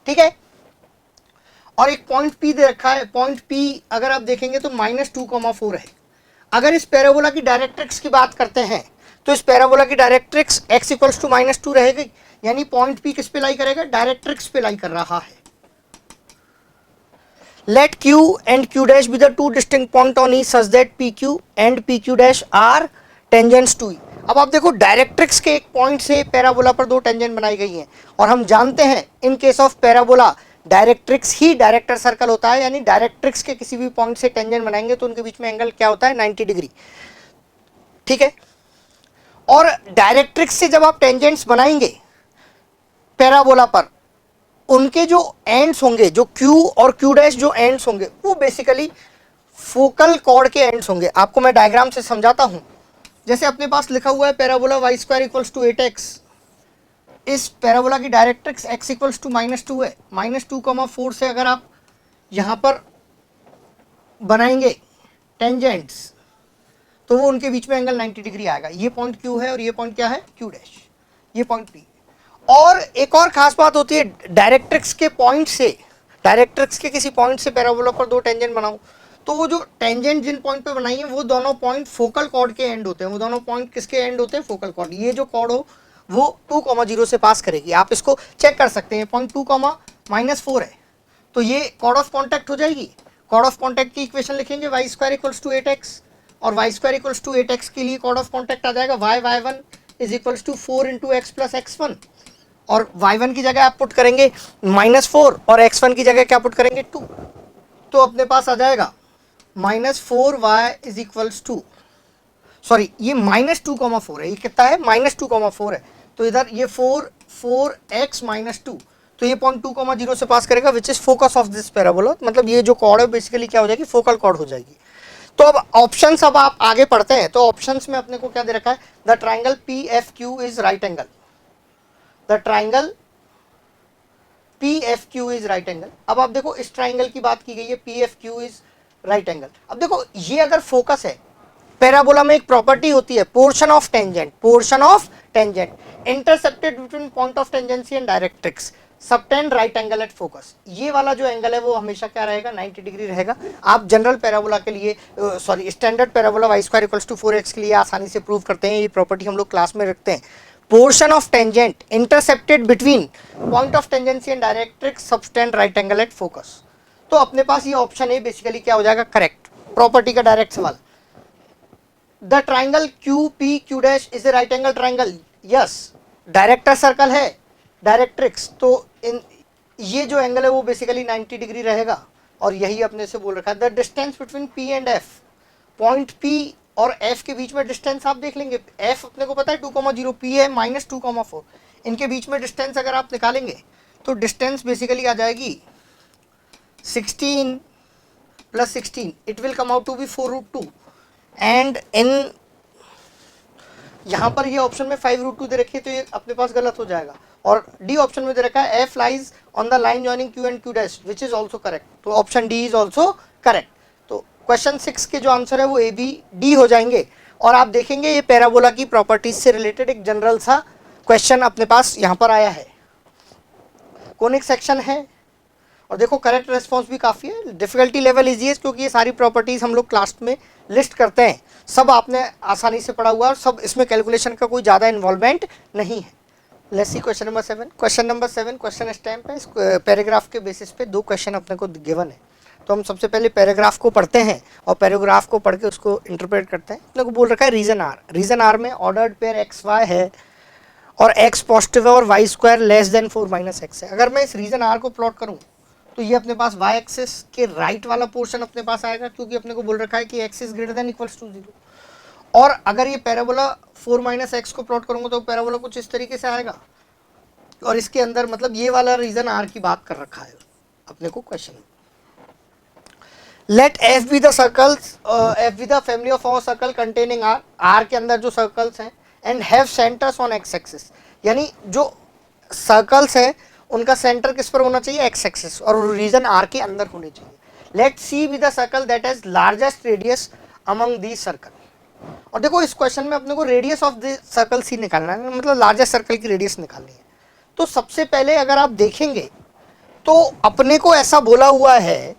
ठीक है। और एक पॉइंट p दे रखा है। पॉइंट p अगर आप देखेंगे तो -2,4 है। अगर इस पैराबोला की डायरेक्ट्रिक्स की बात करते हैं तो इस पैराबोला की डायरेक्ट्रिक्स x इक्वल्स टू -2 रहेगी, यानी पॉइंट p किस पे लाई करेगा, डायरेक्ट्रिक्स पे लाई कर रहा है। Let Q and Q dash be the two distinct point on E such that PQ and PQ dash are tangents to E. अब आप देखो डायरेक्ट्रिक्स के एक पॉइंट से पैराबोला पर दो टेंजेंट बनाई गई हैं और हम जानते हैं in case of parabola directrix he director circle होता है, यानी डायरेक्ट्रिक्स के किसी भी पॉइंट से टेंजेंट बनाएंगे तो उनके बीच में एंगल क्या होता है 90 डिग्री, ठीक है। और डायरेक्ट्रिक्स से जब आप टेंजेंट्स बनाएंगे पैराबोला पर, उनके जो एंड्स होंगे, जो Q और Q डैश जो एंड्स होंगे वो बेसिकली फोकल कॉर्ड के एंड्स होंगे। आपको मैं डायग्राम से समझाता हूं। जैसे अपने पास लिखा हुआ है parabola y square equals to 8x, इस पैराबोला की डायरेक्ट्रिक्स x इक्वल्स टू -2 है। -2,4 से अगर आप यहां पर बनाएंगे टेंजेंट्स तो वो उनके बीच में एंगल 90 डिग्री आएगा। ये पॉइंट Q है और ये पॉइंट क्या है Q डैश, ये पॉइंट P। और एक और खास बात होती है डायरेक्ट्रिक्स के पॉइंट से, डायरेक्ट्रिक्स के किसी पॉइंट से पैराबोला पर दो टेंजेंट बनाऊं तो वो जो टेंजेंट जिन पॉइंट पे बनाई है वो दोनों पॉइंट फोकल कॉर्ड के एंड होते हैं। वो दोनों पॉइंट किसके एंड होते हैं? Focal cord. ये जो कॉर्ड हो वो 2,0 से पास करेगी। आप इसको चेक कर सकते हैं, पॉइंट 2,-4 है तो ये कॉर्ड ऑफ कॉन्टैक्ट हो जाएगी। कॉर्ड ऑफ कॉन्टैक्ट की इक्वेशन लिखेंगे y square equals to 8x, और y square equals to 8x के लिए कॉर्ड ऑफ कॉन्टैक्ट आ जाएगा y1 is equals to 4 into x plus x1, और y1 की जगह आप पुट करेंगे -4 और x1 की जगह क्या पुट करेंगे 2, तो अपने पास आ जाएगा -4y is equals to, sorry ये -2,4 है, ये कितना है -2,4 है, तो इधर ये 4x -2, तो ये पॉइंट 2,0 से पास करेगा which is focus of this parabola. मतलब ये जो कॉर्ड है बेसिकली क्या हो जाएगी? फोकल कॉर्ड हो जाएगी। तो अब ऑप्शंस, अब आप आगे पढ़ते हैं तो ऑप्शंस में अपने को क्या दे रखा है? The triangle PFQ is right angle, the triangle PFQ is right angle. अब आप देखो इस ट्राइंगल की बात की गई है, PFQ इज राइट एंगल। अब देखो ये अगर फोकस है, पैराबोला में एक प्रॉपर्टी होती है portion of tangent, portion of tangent intercepted between point of tangency and directrix subtend right angle at focus. ये वाला जो एंगल है वो हमेशा क्या रहेगा? 90 डिग्री रहेगा। आप जनरल पैराबोला के लिए, sorry standard parabola y square equals to 4x के लिए आसानी से प्रूव करते हैं। ये प्रॉपर्टी हम लोग क्लास में रखते हैं। Portion of tangent intercepted between point of tangency and directrix subtend right angle at focus. तो अपने पास ये ऑप्शन है बेसिकली क्या हो जाएगा? करेक्ट, प्रॉपर्टी का डायरेक्ट सवाल। The triangle QPQ dash is a right angle triangle, yes. Director circle है, डायरेक्ट्रिक्स, तो इन ये जो एंगल है वो बेसिकली 90 डिग्री रहेगा, और यही अपने से बोल रखा है। The distance between P and F, point P और F के बीच में डिस्टेंस आप देख लेंगे। F अपने को पता है 2,0, P है -2,4, इनके बीच में डिस्टेंस अगर आप निकालेंगे तो डिस्टेंस बेसिकली आ जाएगी 16 + 16, it will come out to be 4√2, and इन यहाँ पर ये ऑप्शन में 5√2 दे रखी है तो ये अपने पास गलत हो जाएगा। और डी ऑप्शन में दे रखा है F lies on the line joining Q and Q dash which is also correct, तो option D is also correct. तो क्वेश्चन 6 के जो आंसर है वो A, B, D हो जाएंगे। और आप देखेंगे ये पैराबोला की प्रॉपर्टीज से रिलेटेड एक जनरल सा क्वेश्चन अपने पास यहाँ पर आया है। कोनिक सेक्शन है, और देखो करेक्ट रेस्पॉन्स भी काफ़ी है। डिफिकल्टी लेवल इजी है क्योंकि ये सारी प्रॉपर्टीज हम लोग क्लास में लिस्ट करते हैं, सब आपने आसानी से पढ़ा हुआ है और सब इसमें कैलकुलेशन का कोई ज़्यादा इन्वॉल्वमेंट नहीं है। Let's see question number 7। Question number 7 question stamp है। इस पैराग्राफ के बेसिस पे दो क्वेश्चन अपने को गिवन है, तो हम सबसे पहले पैराग्राफ को पढ़ते हैं और पैराग्राफ को पढ़ के उसको इंटरप्रेट करते हैं। अपने को बोल रखा है रीजन आर, रीजन आर में ऑर्डर्ड पेयर XY है और x पॉजिटिव है और y square less than 4 - x है। अगर मैं इस रीजन आर को प्लॉट करूँ तो ये अपने पास y एक्सिस के राइट वाला पोर्शन अपने पास आएगा, क्योंकि अपने को बोल रखा है कि x is greater than equals to 0। और अगर ये पैराबोला 4 - x को प्लॉट करूंगा तो पैराबोला कुछ इस तरीके से आएगा, और इसके अंदर मतलब ये वाला रीजन आर की बात कर रखा है अपने को question. Let f be the circles, f be the family of all circle containing r, r के अंदर जो सर्कल्स हैं, and have centres on x axis, यानी जो सर्कल्स हैं उनका सेंटर किस पर होना चाहिए? x एक्सिस, और रीजन r के अंदर होने चाहिए। Let c be the circle that has largest radius among these circle. और देखो इस क्वेश्चन में अपने को radius of the circle C निकालना है, मतलब लार्जेस्ट सर्कल की रेडियस निकालनी है। तो सबसे पहले अगर आप देखेंगे तो अपने को ऐसा बोला हुआ है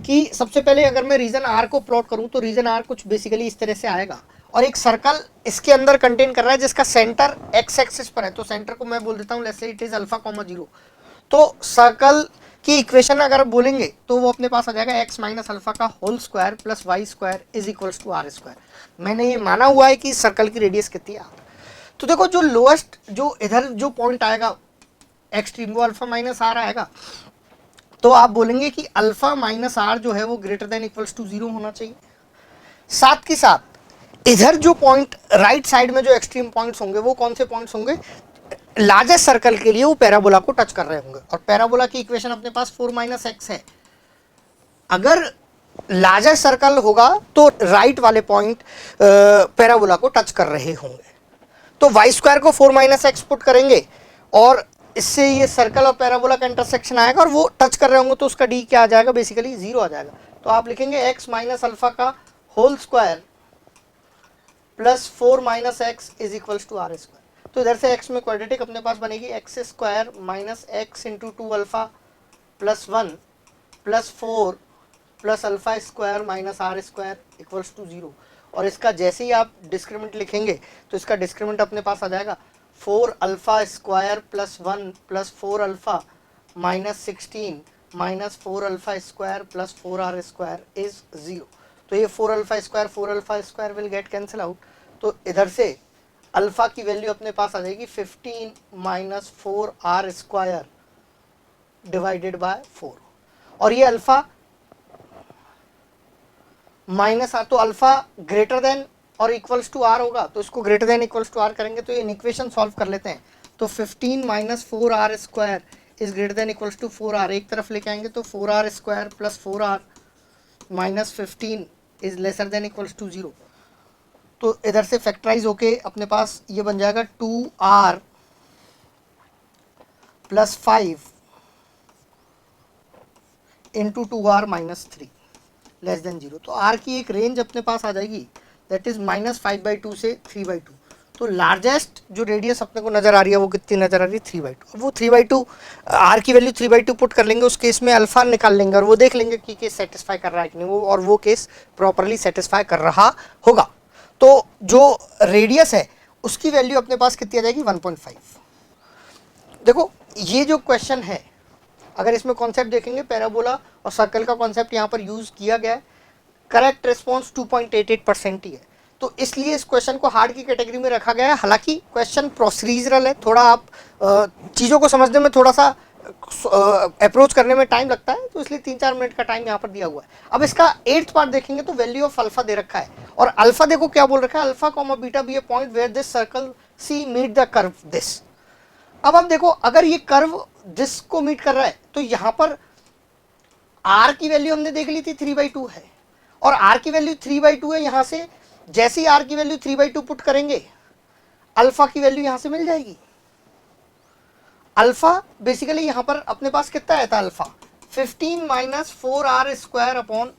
कि सबसे पहले अगर मैं रीजन आर को प्लॉट करूं तो रीजन आर कुछ बेसिकली इस तरह से आएगा, और एक सर्कल इसके अंदर कंटेन कर रहा है जिसका सेंटर x एक्सिस पर है। तो सेंटर को मैं बोल देता हूं लेट्स से इट इज α, 0। तो सर्कल की इक्वेशन अगर आप बोलेंगे तो वो अपने पास आ जाएगा x माइनस अल्फा का whole square plus Y square is equals to are square. मैंने ये माना हुआ है कि सर्कल की रेडियस कितनी है। तो देखो जो लोएस्ट जो इधर जो पॉइंट आएगा एक्सट्रीम वो अल्फा माइनस आर आएगा, तो आप बोलेंगे कि अल्फा माइनस आर जो है वो ग्रेटर देन इक्वल्स टू 0 होना चाहिए। साथ के साथ इधर जो पॉइंट राइट साइड में जो एक्सट्रीम पॉइंट्स होंगे वो कौन से पॉइंट्स होंगे, लार्जेस्ट सर्कल के लिए वो पैराबोला को टच कर रहे होंगे। और पैराबोला की इक्वेशन अपने पास 4 माइनस एक्स है। अगर लार्जेस्ट सर्कल होगा तो राइट वाले पॉइंट पैराबोला को टच कर रहे होंगे। तो वाई स्क्वायर को 4 माइनस एक्स पुट करेंगे और इससे ये सर्कल और पैराबोला का इंटरसेक्शन आएगा और वो टच कर रहे होंगे तो उसका डी क्या आ जाएगा, बेसिकली 0 आ जाएगा। तो आप लिखेंगे एक्स माइनस अल्फा का whole square plus 4 minus x is equals to are square. तो इधर से x में क्वाड्रेटिक अपने पास बनेगी x square minus x into 2 alpha plus 1 plus 4 plus alpha square minus r square equals to 0। और इसका जैसे ही आप डिस्क्रिमिनेंट लिखेंगे तो इसका डिस्क्रिमिनेंट अपने पास आ जाएगा 4 alpha square plus 1 plus 4 alpha minus 16 minus 4 alpha square plus 4 r square is 0। तो ये 4 alpha square will get cancel out. तो इधर से अल्फा की वैल्यू अपने पास आ जाएगी 15 minus 4 r square divided by 4। और ये अल्फा माइनस आर, तो अल्फा ग्रेटर देन और इक्वल्स टू आर होगा, तो इसको greater than equals to r करेंगे तो ये इक्वेशन सॉल्व कर लेते हैं। तो 15 minus 4 r square is greater than equals to 4 r, एक तरफ लेके आएंगे तो 4 r square plus 4 r minus 15 is lesser than equals to 0। तो इधर से फैक्टराइज होके अपने पास ये बन जाएगा 2r plus 5 into 2r minus 3 less than 0। तो r की एक रेंज अपने पास आ जाएगी दैट इज -5/2 से 3/2। तो लार्जेस्ट जो रेडियस अपने को नजर आ रही है वो कितनी नजर आ रही है, 3/2। अब वो 3/2 r की वैल्यू 3/2 पुट कर लेंगे, उस केस में अल्फा निकाल लेंगे और वो देख लेंगे कि केस सेटिस्फाई कर रहा है कि नहीं वो, और वो केस प्रॉपरली सेटिस्फाई कर रहा होगा। तो जो रेडियस है उसकी वैल्यू अपने पास कितनी आ जाएगी, 1.5। देखो ये जो क्वेश्चन है अगर इसमें कॉन्सेप्ट देखेंगे पैराबोला और सर्कल का कॉन्सेप्ट यहाँ पर यूज किया गया है, करेक्ट रिस्पॉन्स 2.88% ही है। तो इसलिए इस क्वेश्चन को हार्ड की कैटेगरी में रखा गया है। हालांकि क्वेश्चन प्रोसीजरल है, थोड़ा आप चीज़ों को समझने में थोड़ा सा अप्रोच करने में टाइम लगता है, तो इसलिए 3-4 मिनट का टाइम यहाँ पर दिया हुआ है। अब इसका 8th पार्ट देखेंगे तो वैल्यू ऑफ अल्फा दे रखा है और अल्फा देखो क्या बोल रखा है, alpha comma beta be a point where this circle C meet the curve this. अब आप देखो अगर ये कर्व दिस को मीट कर रहा है तो यहाँ पर r की वैल्यू हमने देख ली थी 3/2 है और r की वैल्यू 3/2 है। यहाँ से जैसे ही r की वैल्यू 3/2 पुट करेंगे अल्फा की वैल्यू यहाँ से मिल जाएगी। अल्फा बेसिकली यहाँ पर अपने पास कितना आया था, alpha 15 minus 4r square upon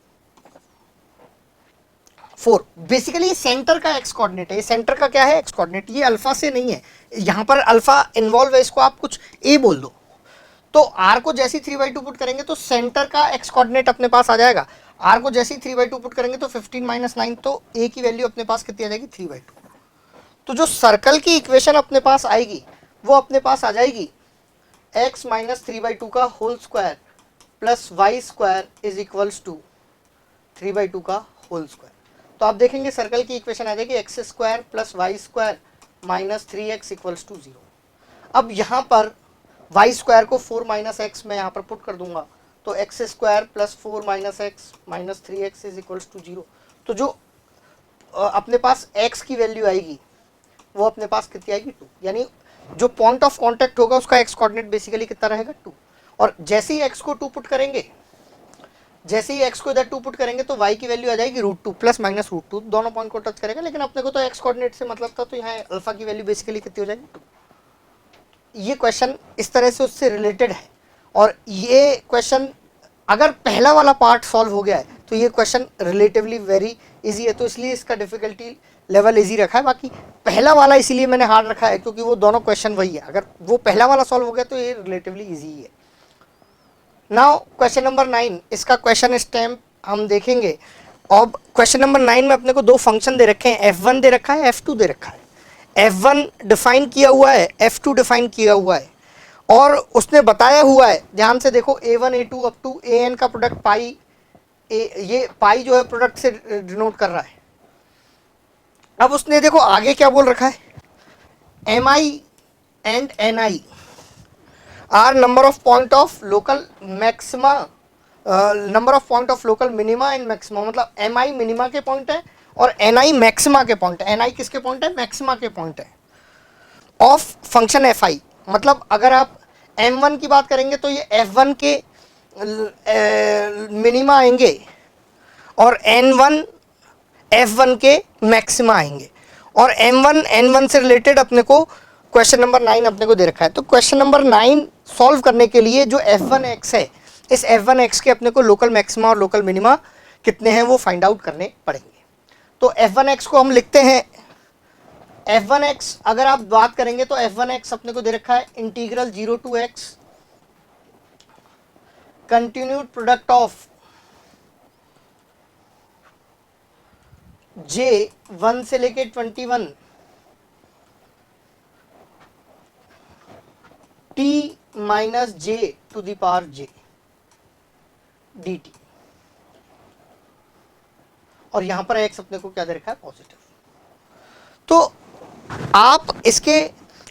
4। Basically centre का एक्स कोऑर्डिनेट है, ये सेंटर का क्या है, एक्स कोऑर्डिनेट। ये अल्फा से नहीं है, यहाँ पर अल्फा इन्वॉल्व है, इसको आप कुछ ए बोल दो। तो r को जैसे 3/2 पुट करेंगे तो सेंटर का एक्स कोऑर्डिनेट अपने पास आ जाएगा। r को जैसे 3/2 पुट करेंगे तो 15 माइनस 9, तो a की वैल्यू अपने पास कितनी आ जाएगी, 3/2। तो जो सर्कल की इक्वेशन अपने पास आएगी वो अपने पास आ जाएगी x माइनस 3/2 का whole square plus Y square is equals to 3/2 का होल स्क्वायर। तो आप देखेंगे सर्कल की इक्वेशन आ जाएगी x square plus Y square minus 3x equals to 0। अब यहाँ पर वाई स्क्वायर को 4 माइनस एक्स मैं यहाँ पर पुट कर दूंगा तो x square plus 4 minus x minus 3x is equals to 0। तो जो अपने पास x की वैल्यू आएगी वो अपने पास कितनी आएगी, 2। यानी जो पॉइंट ऑफ कांटेक्ट होगा उसका एक्स कोऑर्डिनेट बेसिकली कितना रहेगा, 2। और जैसे ही x को 2 पुट करेंगे, जैसे ही x को इधर 2 पुट करेंगे तो y की वैल्यू आ जाएगी √2 प्लस माइनस √2, दोनों पॉइंट को टच करेगा। लेकिन अपने को तो x कोऑर्डिनेट से मतलब था, तो यहाँ अल्फा की वैल्यू बेसिकली कितनी हो जाएगी, 2। ये क्वेश्चन इस तरह से उससे रिलेटेड है। और ये क्वेश्चन अगर पहला वाला पार्ट सॉल्व हो गया है तो ये क्वेश्चन रिलेटिवली वेरी इजी है, तो इसलिए इसका डिफिकल्टी लेवल इजी रखा है। बाकी पहला वाला इसीलिए मैंने हार्ड रखा है क्योंकि वो दोनों क्वेश्चन वही है। अगर वो पहला वाला सॉल्व हो गया तो ये रिलेटिवली इजी है। नाउ क्वेश्चन नंबर 9, इसका क्वेश्चन स्टैम्प हम देखेंगे। अब क्वेश्चन नंबर 9 में अपने को दो फंक्शन दे रखे हैं, f1 दे रखा है, f2 दे रखा है। f1 डिफाइन किया हुआ है, f2 डिफाइन किया हुआ है। और उसने बताया हुआ है, ध्यान से देखो, A1 A2 up to AN का प्रोडक्ट पाई, ये पाई जो है प्रोडक्ट से डिनोट कर रहा है। अब उसने देखो आगे क्या बोल रखा है, MI and NI are number of point of local maxima, number of point of local minima and maxima, मतलब MI मिनिमा के पॉइंट है और NI मैक्सिमा के पॉइंट है। NI किसके पॉइंट है, मैक्सिमा के पॉइंट है ऑफ फंक्शन FI। मतलब अगर आप M1 की बात करेंगे तो ये F1 के मिनिमा आएंगे और N1 F1 के मैक्सिमा आएंगे, और M1 N1 से रिलेटेड अपने को क्वेश्चन नंबर 9 अपने को दे रखा है। तो क्वेश्चन नंबर 9 सॉल्व करने के लिए जो F1x है, इस F1x के अपने को लोकल मैक्सिमा और लोकल मिनिमा कितने हैं वो फाइंड आउट करने पड़ेंगे। तो F1x को हम लिखते हैं, F1x अगर आप बात करेंगे तो F1x अपने को दे रखा है integral 0 to x continued product of J 1 से लेके 21 t minus J to the power J dt, और यहां पर x अपने को क्या दे रखा है, पॉजिटिव। तो आप इसके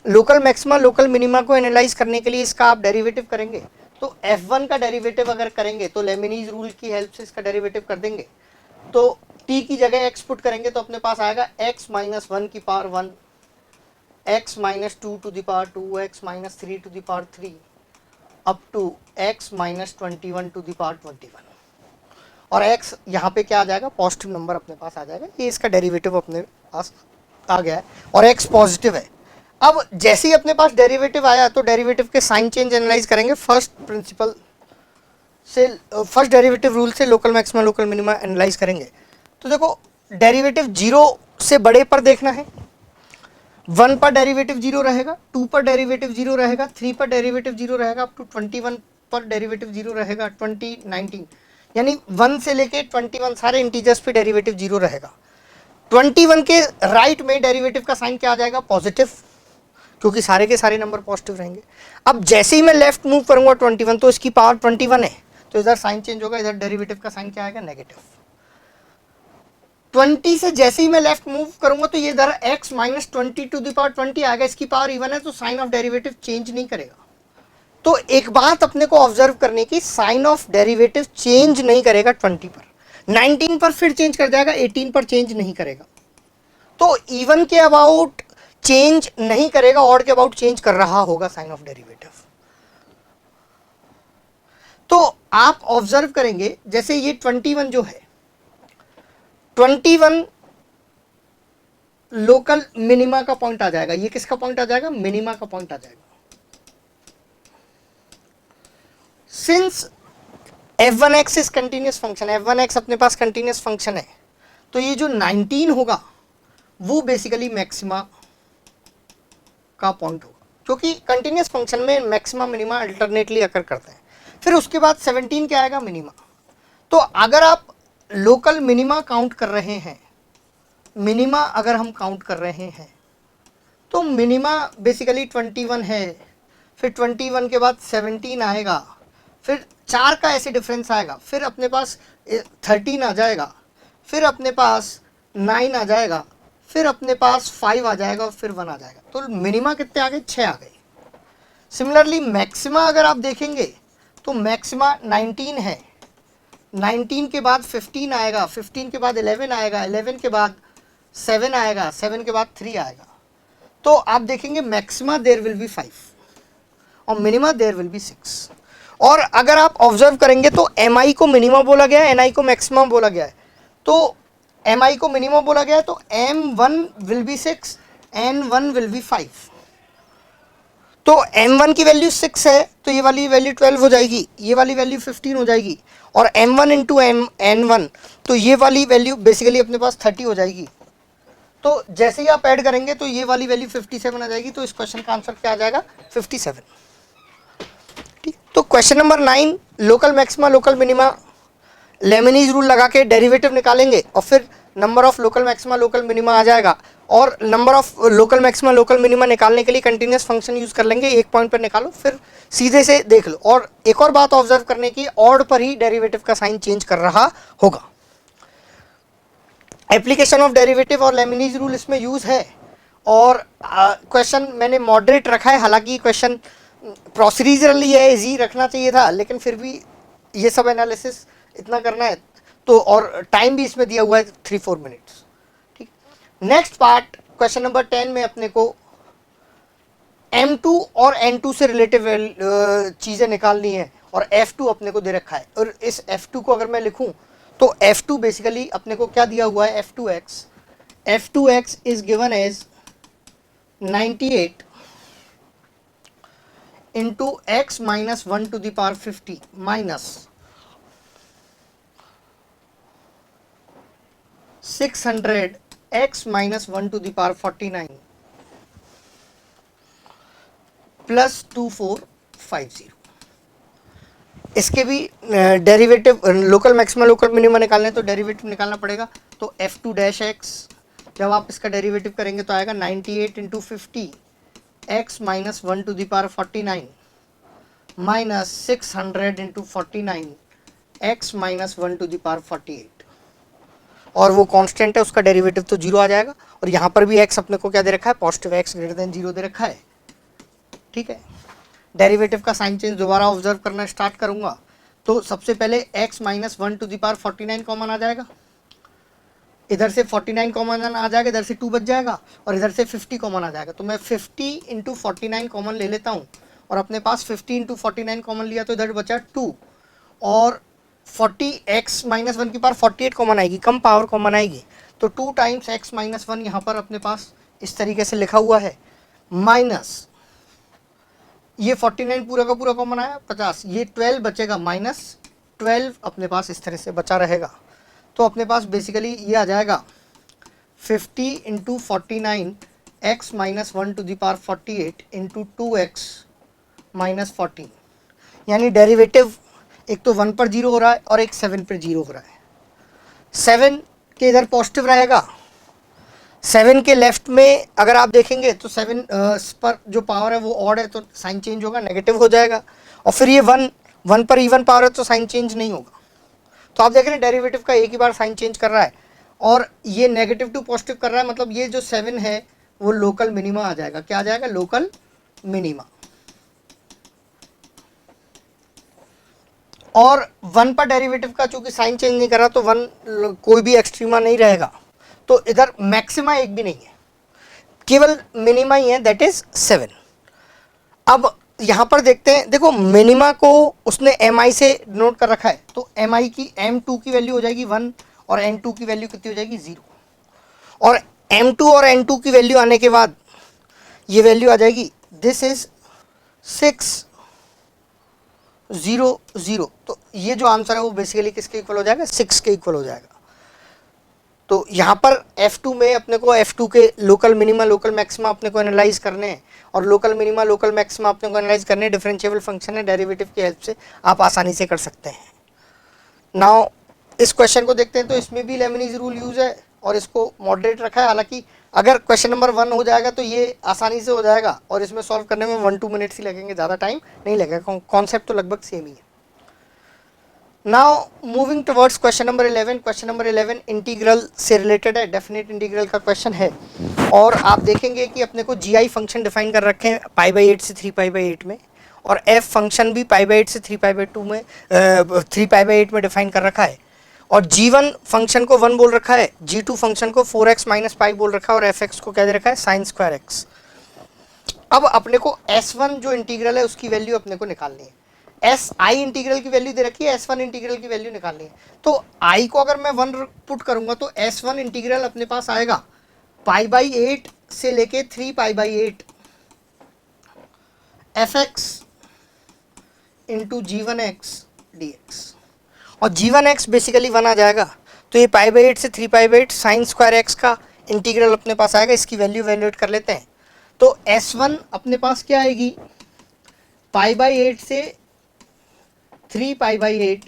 लोकल मैक्सिमा लोकल मिनिमा को एनालाइज करने के लिए इसका आप डेरिवेटिव करेंगे, तो F1 का डेरिवेटिव अगर करेंगे तो लेमिनीज रूल की हेल्प से इसका डेरिवेटिव कर देंगे। तो t की जगह x पुट करेंगे तो अपने पास आएगा x माइनस 1 की power 1, x minus 2 to the power 2, x minus 3 to the power 3 up to x minus 21 to the power 21, और x यहाँ पे क्या आ जाएगा, पॉजिटिव नंबर अपने पास आ जाएगा। ये इसका डेरिवेटिव अपने पास आ गया है और x पॉजिटिव है। अब जैसे ही अपने पास डेरिवेटिव आया तो डेरिवेटिव के साइन चेंज एनालाइज करेंगे फर्स्ट प्रिंसिपल से, फर्स्ट डेरिवेटिव रूल से local maxima local minima analyse करेंगे। तो देखो डेरिवेटिव 0 से बड़े पर देखना है, 1 पर डेरिवेटिव 0 रहेगा, 2 पर डेरिवेटिव 0 रहेगा, 3 पर डेरिवेटिव 0 रहेगा, अप टू 21 पर डेरिवेटिव 0 रहेगा, 20 19, यानी 1 से लेके 21 सारे इंटीजर्स पे डेरिवेटिव 0 रहेगा। 21 के राइट में डेरिवेटिव का साइन क्या आ जाएगा, पॉजिटिव, क्योंकि सारे के सारे नंबर पॉजिटिव रहेंगे। अब जैसे ही मैं लेफ्ट मूव करूंगा 21, तो इसकी पावर 21 है, तो इधर साइन चेंज होगा, इधर डेरिवेटिव का साइन क्या आएगा, नेगेटिव। 20 से जैसे ही मैं लेफ्ट मूव करूंगा तो ये इधर x minus 20 to the power 20 आएगा, इसकी पावर इवन है तो साइन ऑफ डेरिवेटिव चेंज नहीं करेगा। तो एक बात अपने को ऑब्जर्व करने की, साइन ऑफ डेरिवेटिव चेंज नहीं करेगा 20 पर, 19 पर फिर चेंज कर जाएगा, 18 पर चेंज नहीं करेगा। तो इवन के अबाउट चेंज नहीं करेगा, ऑड के अबाउट चेंज कर रहा होगा साइन ऑफ डेरिवेटिव। तो आप ऑब्जर्व करेंगे जैसे ये 21 जो है, 21 लोकल मिनिमा का पॉइंट आ जाएगा। ये किसका पॉइंट आ जाएगा, मिनिमा का पॉइंट आ जाएगा। Since f1x is continuous function, f1x अपने पास कंटिन्यूस फंक्शन है, तो ये जो 19 होगा वो बेसिकली मैक्सिमा का पॉइंट होगा, क्योंकि कंटिन्यूस फंक्शन में मैक्सिमा मिनिमा अल्टरनेटली अकर करते हैं। फिर उसके बाद 17 क्या आएगा, मिनिमा। तो अगर आप लोकल मिनिमा काउंट कर रहे हैं, मिनिमा अगर हम काउंट कर रहे हैं तो मिनिमा बेसिकली 21 है, फिर 21 के बाद 17 आएगा, फिर 4 का ऐसे डिफरेंस आएगा, फिर अपने पास 13 आ जाएगा, फिर अपने पास 9 आ जाएगा, फिर अपने पास 5 आ जाएगा और फिर 1 आ जाएगा। तो मिनिमा कितने आ गए, 6 आ गए। सिमिलरली मैक्सिमा अगर आप देखेंगे तो मैक्सिमा 19 है, 19 के बाद 15 आएगा, 15 के बाद 11 आएगा, 11 के बाद 7 आएगा, 7 के बाद 3 आएगा। तो आप देखेंगे मैक्सिमा देयर विल बी 5 और मिनिमा देयर विल बी 6। और अगर आप ऑब्जर्व करेंगे तो MI को मिनिमा बोला गया है, NI को मैक्सिमम बोला गया है। तो MI को मिनिमा बोला गया है तो M1 will be 6, N1 will be 5। तो M1 की वैल्यू 6 है तो ये वाली वैल्यू 12 हो जाएगी, ये वाली वैल्यू 15 हो जाएगी, और M1 इंटू N1 तो ये वाली वैल्यू बेसिकली अपने पास 30 हो जाएगी। तो जैसे ही आप ऐड करेंगे तो ये वाली वैल्यू 57 आ जाएगी। तो इस क्वेश्चन का आंसर क्या आ जाएगा, 57। ठीक, तो question number 9 local maxima local minima Leibniz rule लगा के डेरिवेटिव निकालेंगे और फिर number of local maxima local minima आ जाएगा, और number of local maxima local minima निकालने के लिए कंटिन्यूस फंक्शन यूज कर लेंगे, एक पॉइंट पर निकालो फिर सीधे से देख लो। और एक और बात ऑब्जर्व करने की, ऑड पर ही डेरिवेटिव का साइन चेंज कर रहा होगा। एप्लीकेशन ऑफ डेरिवेटिव और लेमिनीज रूल इसमें यूज है। और क्वेश्चन मैंने मॉडरेट रखा है, हालांकि क्वेश्चन प्रोसीजरली है, इजी रखना चाहिए था, लेकिन फिर भी ये सब एनालिसिस इतना करना है तो, और टाइम भी इसमें दिया हुआ है 3-4 मिनट्स। ठीक, नेक्स्ट पार्ट क्वेश्चन नंबर 10 में अपने को M2 और N2 से रिलेटिव चीज़ें निकालनी है, और F2 अपने को दे रखा है। और इस F2 को अगर मैं लिखूं तो F2 बेसिकली अपने को क्या दिया हुआ है, F2x is given as 98 into x minus 1 to the power 50 minus 600 x minus 1 to the power 49 plus 2450। इसके भी derivative local maxima local minima निकालने तो डेरिवेटिव निकालना पड़ेगा। तो F2 डैश x जब आप इसका डेरिवेटिव करेंगे तो आएगा 98 into 50 x minus 1 to the power 49 minus 600 into 49 x minus 1 to the power 48, और वो कांस्टेंट है, उसका डेरिवेटिव तो जीरो आ जाएगा। और यहाँ पर भी x अपने को क्या दे रखा है, positive x greater than zero दे रखा है। ठीक है, डेरिवेटिव का साइन चेंज दोबारा ऑब्जर्व करना स्टार्ट करूंगा तो सबसे पहले x minus 1 to the power 49 common आ जाएगा, इधर से 49 कॉमन आ जाएगा, इधर से 2 बच जाएगा, और इधर से 50 कॉमन आ जाएगा। तो मैं 50 इंटू 49 कॉमन ले लेता हूँ, और अपने पास 50 इंटू 49 कॉमन लिया तो इधर बचा 2, और 40x माइनस 1 की पावर 48 कॉमन आएगी, कम पावर कॉमन आएगी, तो 2 टाइम्स x माइनस 1 यहाँ पर अपने पास इस तरीके से लिखा हुआ है, माइनस ये 49 पूरा का पूरा कॉमन आया 50, ये 12 बचेगा, माइनस 12 अपने पास इस तरह से बचा रहेगा। तो अपने पास बेसिकली ये आ जाएगा 50 into 49 x minus 1 to the power 48 into 2x minus 14, यानी डेरिवेटिव एक तो 1 पर 0 हो रहा है और एक 7 पर 0 हो रहा है। 7 के इधर पॉजिटिव रहेगा, 7 के लेफ्ट में अगर आप देखेंगे तो 7 पर जो पावर है वो ऑड है तो साइन चेंज होगा, नेगेटिव हो जाएगा। और फिर ये 1 पर इवन पावर है तो साइन चेंज नहीं होगा। तो आप देख रहे हैं डेरिवेटिव का एक ही बार साइन चेंज कर रहा है, और ये नेगेटिव टू पॉजिटिव कर रहा है, मतलब ये जो 7 है वो लोकल मिनिमा आ जाएगा। क्या आ जाएगा, लोकल मिनिमा। और 1 पर डेरिवेटिव का चूंकि साइन चेंज नहीं कर रहा तो 1 कोई भी एक्सट्रीमा नहीं रहेगा, तो इधर मैक्सिमा एक भी नहीं है, केवल मिनिमा ही है, दैट इज 7। अब यहां पर देखते हैं, देखो मिनिमा को उसने mi से नोट कर रखा है, तो mi की m2 की वैल्यू हो जाएगी 1, और n2 की वैल्यू कितनी हो जाएगी 0, और m2 और n2 की वैल्यू आने के बाद ये वैल्यू आ जाएगी, दिस इज 6 0 0। तो ये जो आंसर है वो बेसिकली किसके इक्वल हो जाएगा, 6 के इक्वल हो जाएगा। तो यहाँ पर F2 में अपने को F2 के लोकल मिनिमा लोकल मैक्सिमा अपने को एनालाइज करने हैं, और लोकल मिनिमा लोकल मैक्सिमा अपने को एनालाइज करने, डिफरेंशिएबल फंक्शन है, डेरिवेटिव की हेल्प से आप आसानी से कर सकते हैं। नाउ इस क्वेश्चन को देखते हैं, तो इसमें भी लेमिनीज रूल यूज है और इसको मॉडरेट रखा है। हालांकि अगर क्वेश्चन नंबर 1 हो जाएगा तो ये आसानी से हो जाएगा, और इसमें सॉल्व करने में 1-2 मिनट्स ही लगेंगे, ज़्यादा टाइम नहीं लगेगा, कॉन्सेप्ट तो लगभग सेम ही है। Now moving towards question number 11। Question number 11 integral से रिलेटेड है, डेफिनेट इंटीग्रल का क्वेश्चन है, और आप देखेंगे कि अपने को जी फंक्शन डिफाइन कर रखे हैं π/8 से 3π/8 में, और f फंक्शन भी π/8 से 3π/2 में 3π/8 में डिफाइन कर रखा है, और g1 फंक्शन को 1 बोल रखा है, g2 फंक्शन को 4x माइनस पाई बोल रखा है, और fx को क्या दे रखा है, साइन स्क्वायर x। अब अपने को s1 जो इंटीग्रल है उसकी वैल्यू अपने को निकालनी है, एस आई इंटीग्रल की वैल्यू दे रखी है, S1 इंटीग्रल की वैल्यू निकालनी है। तो I को अगर मैं 1 पुट करूंगा तो S1 इंटीग्रल अपने पास आएगा π/8 से लेके 3π/8 fx इंटू g1x dx, और g1x बेसिकली 1 आ जाएगा, तो ये π/8 से 3π/8 साइन स्क्वायर x का इंटीग्रल अपने पास आएगा। इसकी वैल्यू वैल्यूएट कर लेते हैं, तो S1 अपने पास क्या आएगी, π/8 से 3π/8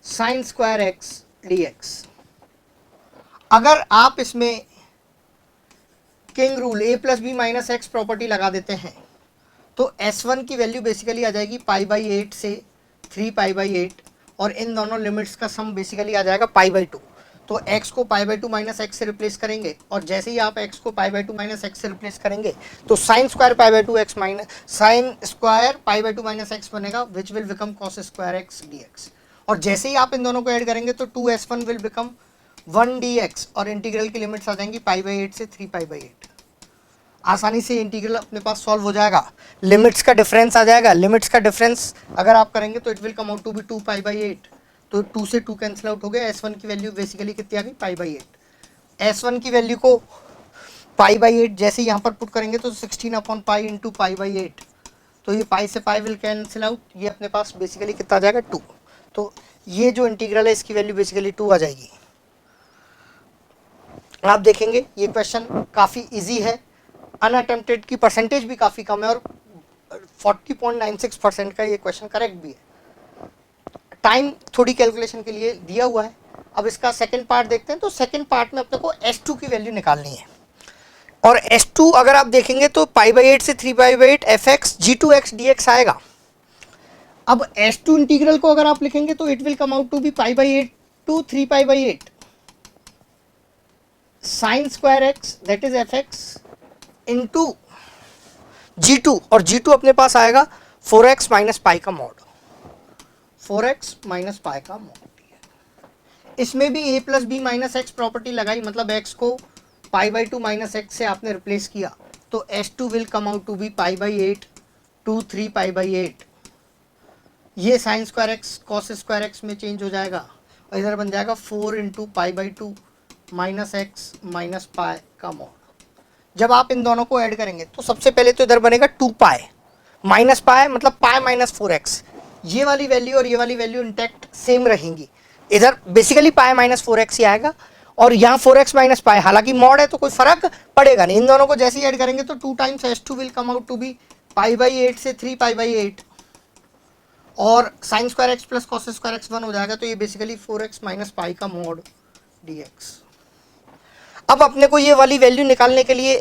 साइन स्क्वायर x dx। अगर आप इसमें king rule a plus b minus x property लगा देते हैं तो S1 की वैल्यू बेसिकली आ जाएगी पाई बाई 8 से 3 पाई बाई 8 और इन दोनों लिमिट्स का सम बेसिकली आ जाएगा पाई बाई 2। तो x को पाई बाई 2 माइनस एक्स से रिप्लेस करेंगे और जैसे ही आप x को पाई बाई 2 माइनस एक्स से रिप्लेस करेंगे तो sine square pi by 2 x minus sine square pi by 2 minus x बनेगा which will become cos square x d x. और जैसे ही आप इन दोनों को ऐड करेंगे तो 2s1 विल बिकम 1 dx और इंटीग्रल की लिमिट्स आ जाएंगी पाई बाई 8 से 3 पाई बाई 8। आसानी से इंटीग्रल अपने पास सॉल्व हो जाएगा। लिमिट्स का डिफरेंस आ जाएगा, लिमिट्स का डिफरेंस अगर आप करेंगे तो it will come out to be 2 pi by 8। तो 2 से 2 कैंसिल आउट हो गया। S1 की वैल्यू बेसिकली कितनी आ गई पाई बाई 8। S1 की वैल्यू को पाई बाई 8 जैसे यहाँ पर पुट करेंगे तो 16 upon pi into pi by 8। तो ये पाई से पाई विल कैंसिल आउट, ये अपने पास बेसिकली कितना आ जाएगा 2। तो ये जो इंटीग्रल है इसकी वैल्यू बेसिकली 2 आ जाएगी। आप देखेंगे ये क्वेश्चन काफ़ी इजी है, अनअटेम्प्टेड की परसेंटेज भी काफ़ी कम है और 40.96% का ये क्वेश्चन करेक्ट भी है। टाइम थोड़ी कैलकुलेशन के लिए दिया हुआ है। अब इसका सेकंड पार्ट देखते हैं। तो सेकंड पार्ट में अपने को S2 की वैल्यू निकालनी है और S2 अगर आप देखेंगे तो पाई बाई 8 से 3 pi by 8 f x g two x d x आएगा। अब S2 इंटीग्रल को अगर आप लिखेंगे तो it will come out to be pi by 8 to 3 pi by 8 sine square x that is f x into G2 और G2 अपने पास आएगा 4x माइनस पाई का मॉड, 4x माइनस पाई का मॉड। इसमें भी a plus b minus x property लगाई, मतलब x को पाई बाई 2 माइनस एक्स से आपने रिप्लेस किया तो S2 will come out to be pi by 8 to 3 pi by 8। ये sine square x cos square x में चेंज हो जाएगा और इधर बन जाएगा 4 into pi by 2 minus x minus pi का मॉड। जब आप इन दोनों को ऐड करेंगे तो सबसे पहले तो इधर बनेगा 2 पाई माइनस पाई मतलब पाई माइनस 4x। ये वाली वैल्यू और ये वाली वैल्यू इंटैक्ट सेम रहेंगी। इधर बेसिकली पाई माइनस 4x ही आएगा और यहाँ 4x माइनस पाई, हालांकि मॉड है तो कोई फर्क पड़ेगा नहीं। इन दोनों को जैसे ही ऐड करेंगे तो 2 times S2 will come out to be pi by 8 से 3 पाई बाई 8 और sine square x plus cos square x 1 हो जाएगा। तो ये बेसिकली 4x माइनस पाई का मॉड dx। अब अपने को ये वाली वैल्यू निकालने के लिए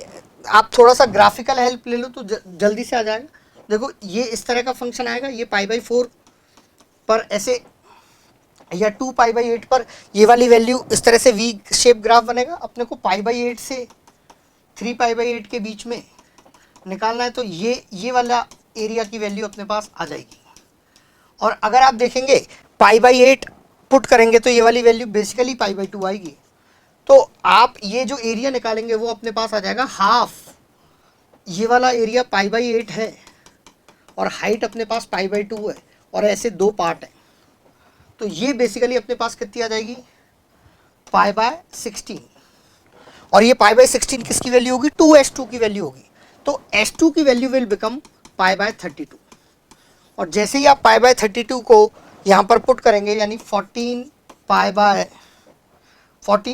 आप थोड़ा सा ग्राफिकल हेल्प ले लो तो जल्दी से आ जाएगा। देखो ये इस तरह का फंक्शन आएगा, ये पाई बाई 4 पर ऐसे या 2 पाई बाई 8 पर ये वाली वैल्यू इस तरह से वी शेप ग्राफ बनेगा। अपने को पाई बाई 8 से 3 पाई बाई 8 के बीच में निकालना है तो ये वाला एरिया की वैल्यू अपने पास आ जाएगी। और अगर आप देखेंगे पाई बाई 8 पुट करेंगे तो ये वाली वैल्यू बेसिकली पाई बाई 2 आएगी। तो आप ये जो एरिया निकालेंगे वो अपने पास आ जाएगा हाफ। ये वाला एरिया पाई बाई 8 है और हाइट अपने पास पाई बाई 2 है और ऐसे 2 पार्ट हैं। तो ये बेसिकली अपने पास कितनी आ जाएगी पाई बाय 16 और ये पाई बाय 16 किसकी वैल्यू होगी 2s2 की वैल्यू होगी। तो s2 की value will become pi by 32 और जैसे ही आप पाई बाय 32 को यहाँ पर पुट करेंगे यानी 14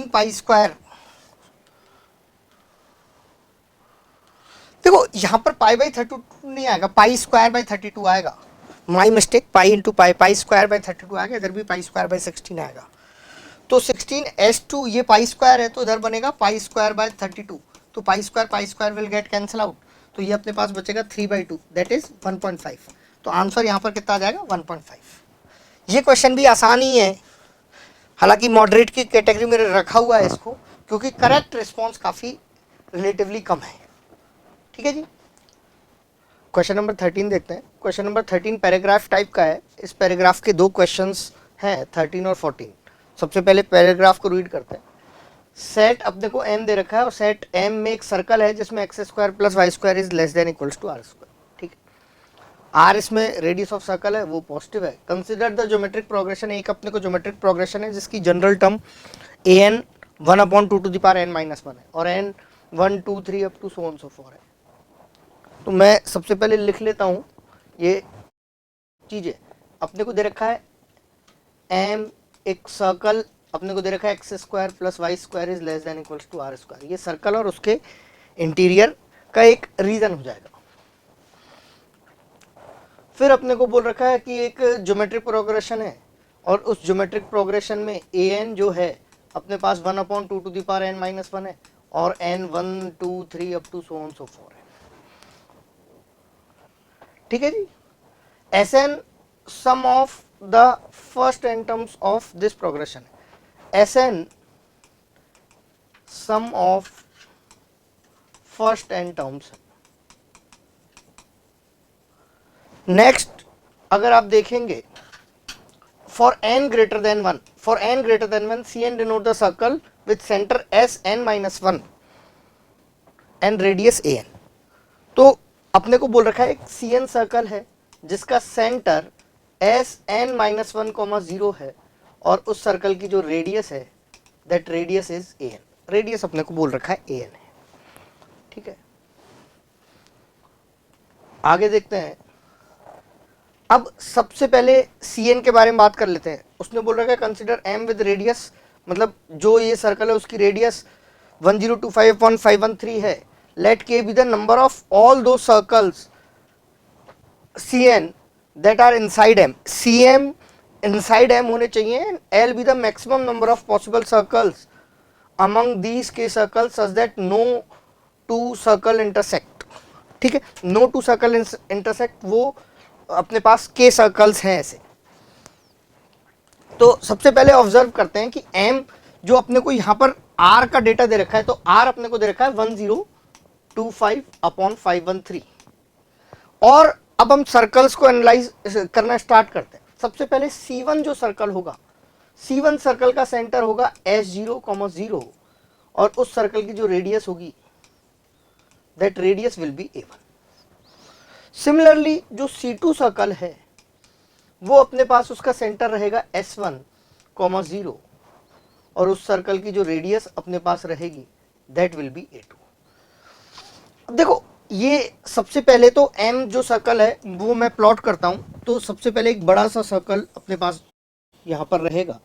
पाई स्क्वायर। देखो यहाँ पर पाई बाई 32 नहीं आएगा, पाई स्क्वायर बाई 32 आएगा। My mistake, pi into pi, pi square by 32 आएगा। इधर भी पाई स्क्वायर बाई 16 आएगा। तो 16s2 ये पाई स्क्वायर है तो इधर बनेगा पाई स्क्वायर बाय 32। तो pi square will get cancel out. तो ये अपने पास बचेगा 3/2 दैट इज 1.5। तो आंसर यहाँ पर कितना आ जाएगा 1.5। ये क्वेश्चन भी आसान ही है, हालांकि मॉडरेट की कैटेगरी में रखा हुआ है इसको क्योंकि करेक्ट रिस्पॉन्स काफ़ी रिलेटिवली कम है। ठीक है जी। क्वेश्चन नंबर 13 देखते हैं। क्वेश्चन नंबर 13 पैराग्राफ टाइप का है। इस पैराग्राफ के 2 क्वेश्चंस हैं 13 और 14। सबसे पहले पैराग्राफ को रीड करते हैं। सेट अपने को m दे रखा है और सेट m में एक सर्कल है जिसमें x² plus y² is less than equals to r²। ठीक है। r इसमें रेडियस ऑफ सर्कल है वो पॉजिटिव है। Consider the geometric progression. एक अपने को ज्योमेट्रिक प्रोग्रेशन है जिसकी general term an 1/2 to the power n - 1 है और n 1 2 3 up to so on so forth है। तो मैं सबसे पहले लिख लेता हूँ ये चीज़ें। अपने को दे रखा है m एक सर्कल अपने को दे रखा है x² plus y² is less than equals to r²। ये सर्कल और उसके इंटीरियर का एक रीजन हो जाएगा। फिर अपने को बोल रखा है कि एक ज्योमेट्रिक प्रोग्रेशन है और उस ज्योमेट्रिक प्रोग्रेशन में an जो है अपने पास 1/2 टू द पावर n - 1 है और n1 2 3 up to so on so forth है। ठीक है जी। Sn sum of the first n terms of this progression, Sn sum of first n terms। Next अगर आप देखेंगे for n greater than 1, for n greater than 1 Cn denote the circle with center Sn minus 1 and radius An। तो अपने को बोल रखा है एक Cn सर्कल है जिसका सेंटर Sn माइनस 1 कॉमा 0 है और उस सर्कल की जो रेडियस है that radius is An। Radius अपने को बोल रखा है An है। ठीक है, आगे देखते हैं। अब सबसे पहले Cn के बारे में बात कर लेते हैं। उसने बोल रखा है कंसिडर m विद रेडियस, मतलब जो ये सर्कल है उसकी रेडियस 1025/513 है। Let k be the number of all दो circles Cn that are inside M, Cm inside M होने चाहिए, L be the maximum number of possible circles among these k circles such that no two circle intersect। ठीक है, no two circle intersect, वो अपने पास k circles हैं ऐसे। तो सबसे पहले ऑब्जर्व करते हैं कि M जो अपने को यहाँ पर R का डेटा दे रखा है, तो R अपने को दे रखा है 1025/513। और अब हम सर्कल्स को एनालाइज करना स्टार्ट करते हैं। सबसे पहले C1 जो सर्कल होगा, C1 सर्कल का सेंटर होगा S0, 0 और उस सर्कल की जो रेडियस होगी that radius will be A1। Similarly जो C2 सर्कल है वो अपने पास उसका सेंटर रहेगा S1, 0 और उस सर्कल की जो रेडियस अपने पास रहेगी दैट विल बी A2। अब देखो, ये सबसे पहले तो M जो सर्कल है वो मैं प्लॉट करता हूं। तो सबसे पहले एक बड़ा सा सर्कल अपने पास यहां पर रहेगा।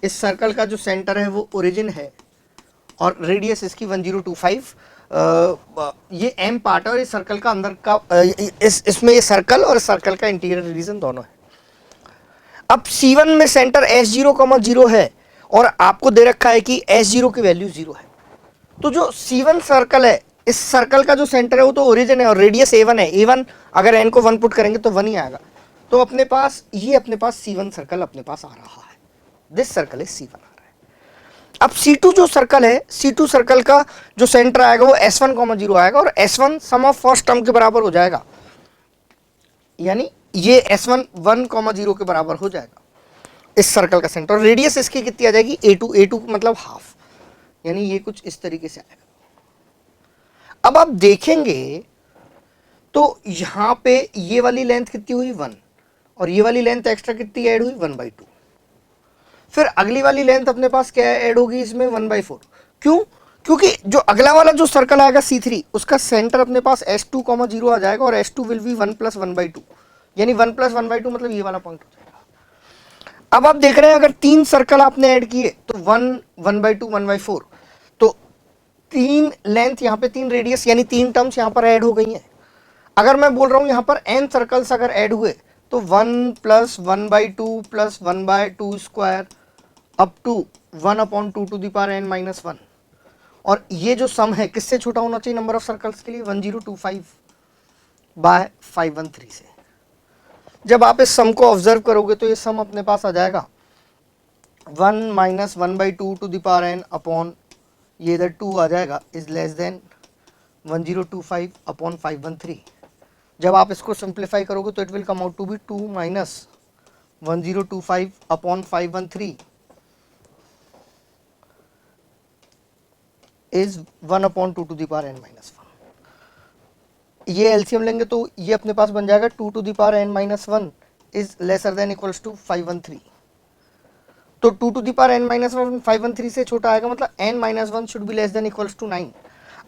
इस सर्कल का जो सेंटर है वो ओरिजिन है और रेडियस इसकी 1025। ये M पार्ट है और इस सर्कल का अंदर का इसमें ये सर्कल और सर्कल का इंटीरियर रीजन दोनों है। अब C1 में सेंटर S0, 0 है और आपको दे रखा है कि S0 की वैल्यू 0 है। तो जो C1 सर्कल है, इस सर्कल का जो सेंटर है वो तो ओरिजिन है और रेडियस A1 है। A1 अगर n को 1 पुट करेंगे तो 1 ही आएगा। तो अपने पास ये अपने पास C1 सर्कल अपने पास आ रहा है। दिस सर्कल इज C1 आ रहा है। अब C2 जो सर्कल है, C2 सर्कल का जो सेंटर आएगा वो S1, 0 आएगा और S1 some of first term के बराबर हो जाएगा, यानी ये S1 1, 0 के बराबर हो जाएगा इस सर्कल का सेंटर। और रेडियस इसकी कितनी आ जाएगी A2, A2 मतलब हाफ, यानी ये कुछ इस तरीके से आएगा। अब आप देखेंगे तो यहां पे ये वाली लेंथ कितनी हुई 1 और ये वाली लेंथ एक्स्ट्रा कितनी ऐड हुई 1/2। फिर अगली वाली लेंथ अपने पास क्या ऐड होगी इसमें 1/4। क्यों? क्योंकि जो अगला वाला जो सर्कल आएगा C3 उसका सेंटर अपने पास S2, 0 आ जाएगा और S2 विल बी 1 + 1/2, यानी 1 + 1/2 मतलब ये वाला पॉइंट हो जाएगा। अब आप देख रहे हैं अगर 3 सर्कल आपने ऐड किए तो 1, 1/2, 1/4, तो 3 लेंथ यहाँ पे 3 रेडियस यानी 3 टर्म्स यहाँ पर ऐड हो गई हैं। अगर मैं बोल रहा हूँ यहाँ पर n सर्कल्स अगर ऐड हुए तो 1 + 1/2 + 1/2² up to 1/2 to the power n-1। और ये जो सम है किससे छोटा होना चाहिए नंबर ऑफ सर्कल्स के लिए? 1025/513 से। जब आप इस सम को ऑब्जर्व करोगे तो ये सम अपने पास आ जाएगा 1 - 1/2 to the power n upon ये इधर 2 आ जाएगा इज लेस देन 1025/513। जब आप इसको सिंप्लीफाई करोगे तो it will come out to be 2 - 1025/513 is 1/2 to the power n-1। ये एलसीएम लेंगे तो ये अपने पास बन जाएगा 2 to the power n-1 is lesser than equals to 513। तो 2 टू द पावर n-1 513 से छोटा आएगा, मतलब n-1 should be less than equals to 9।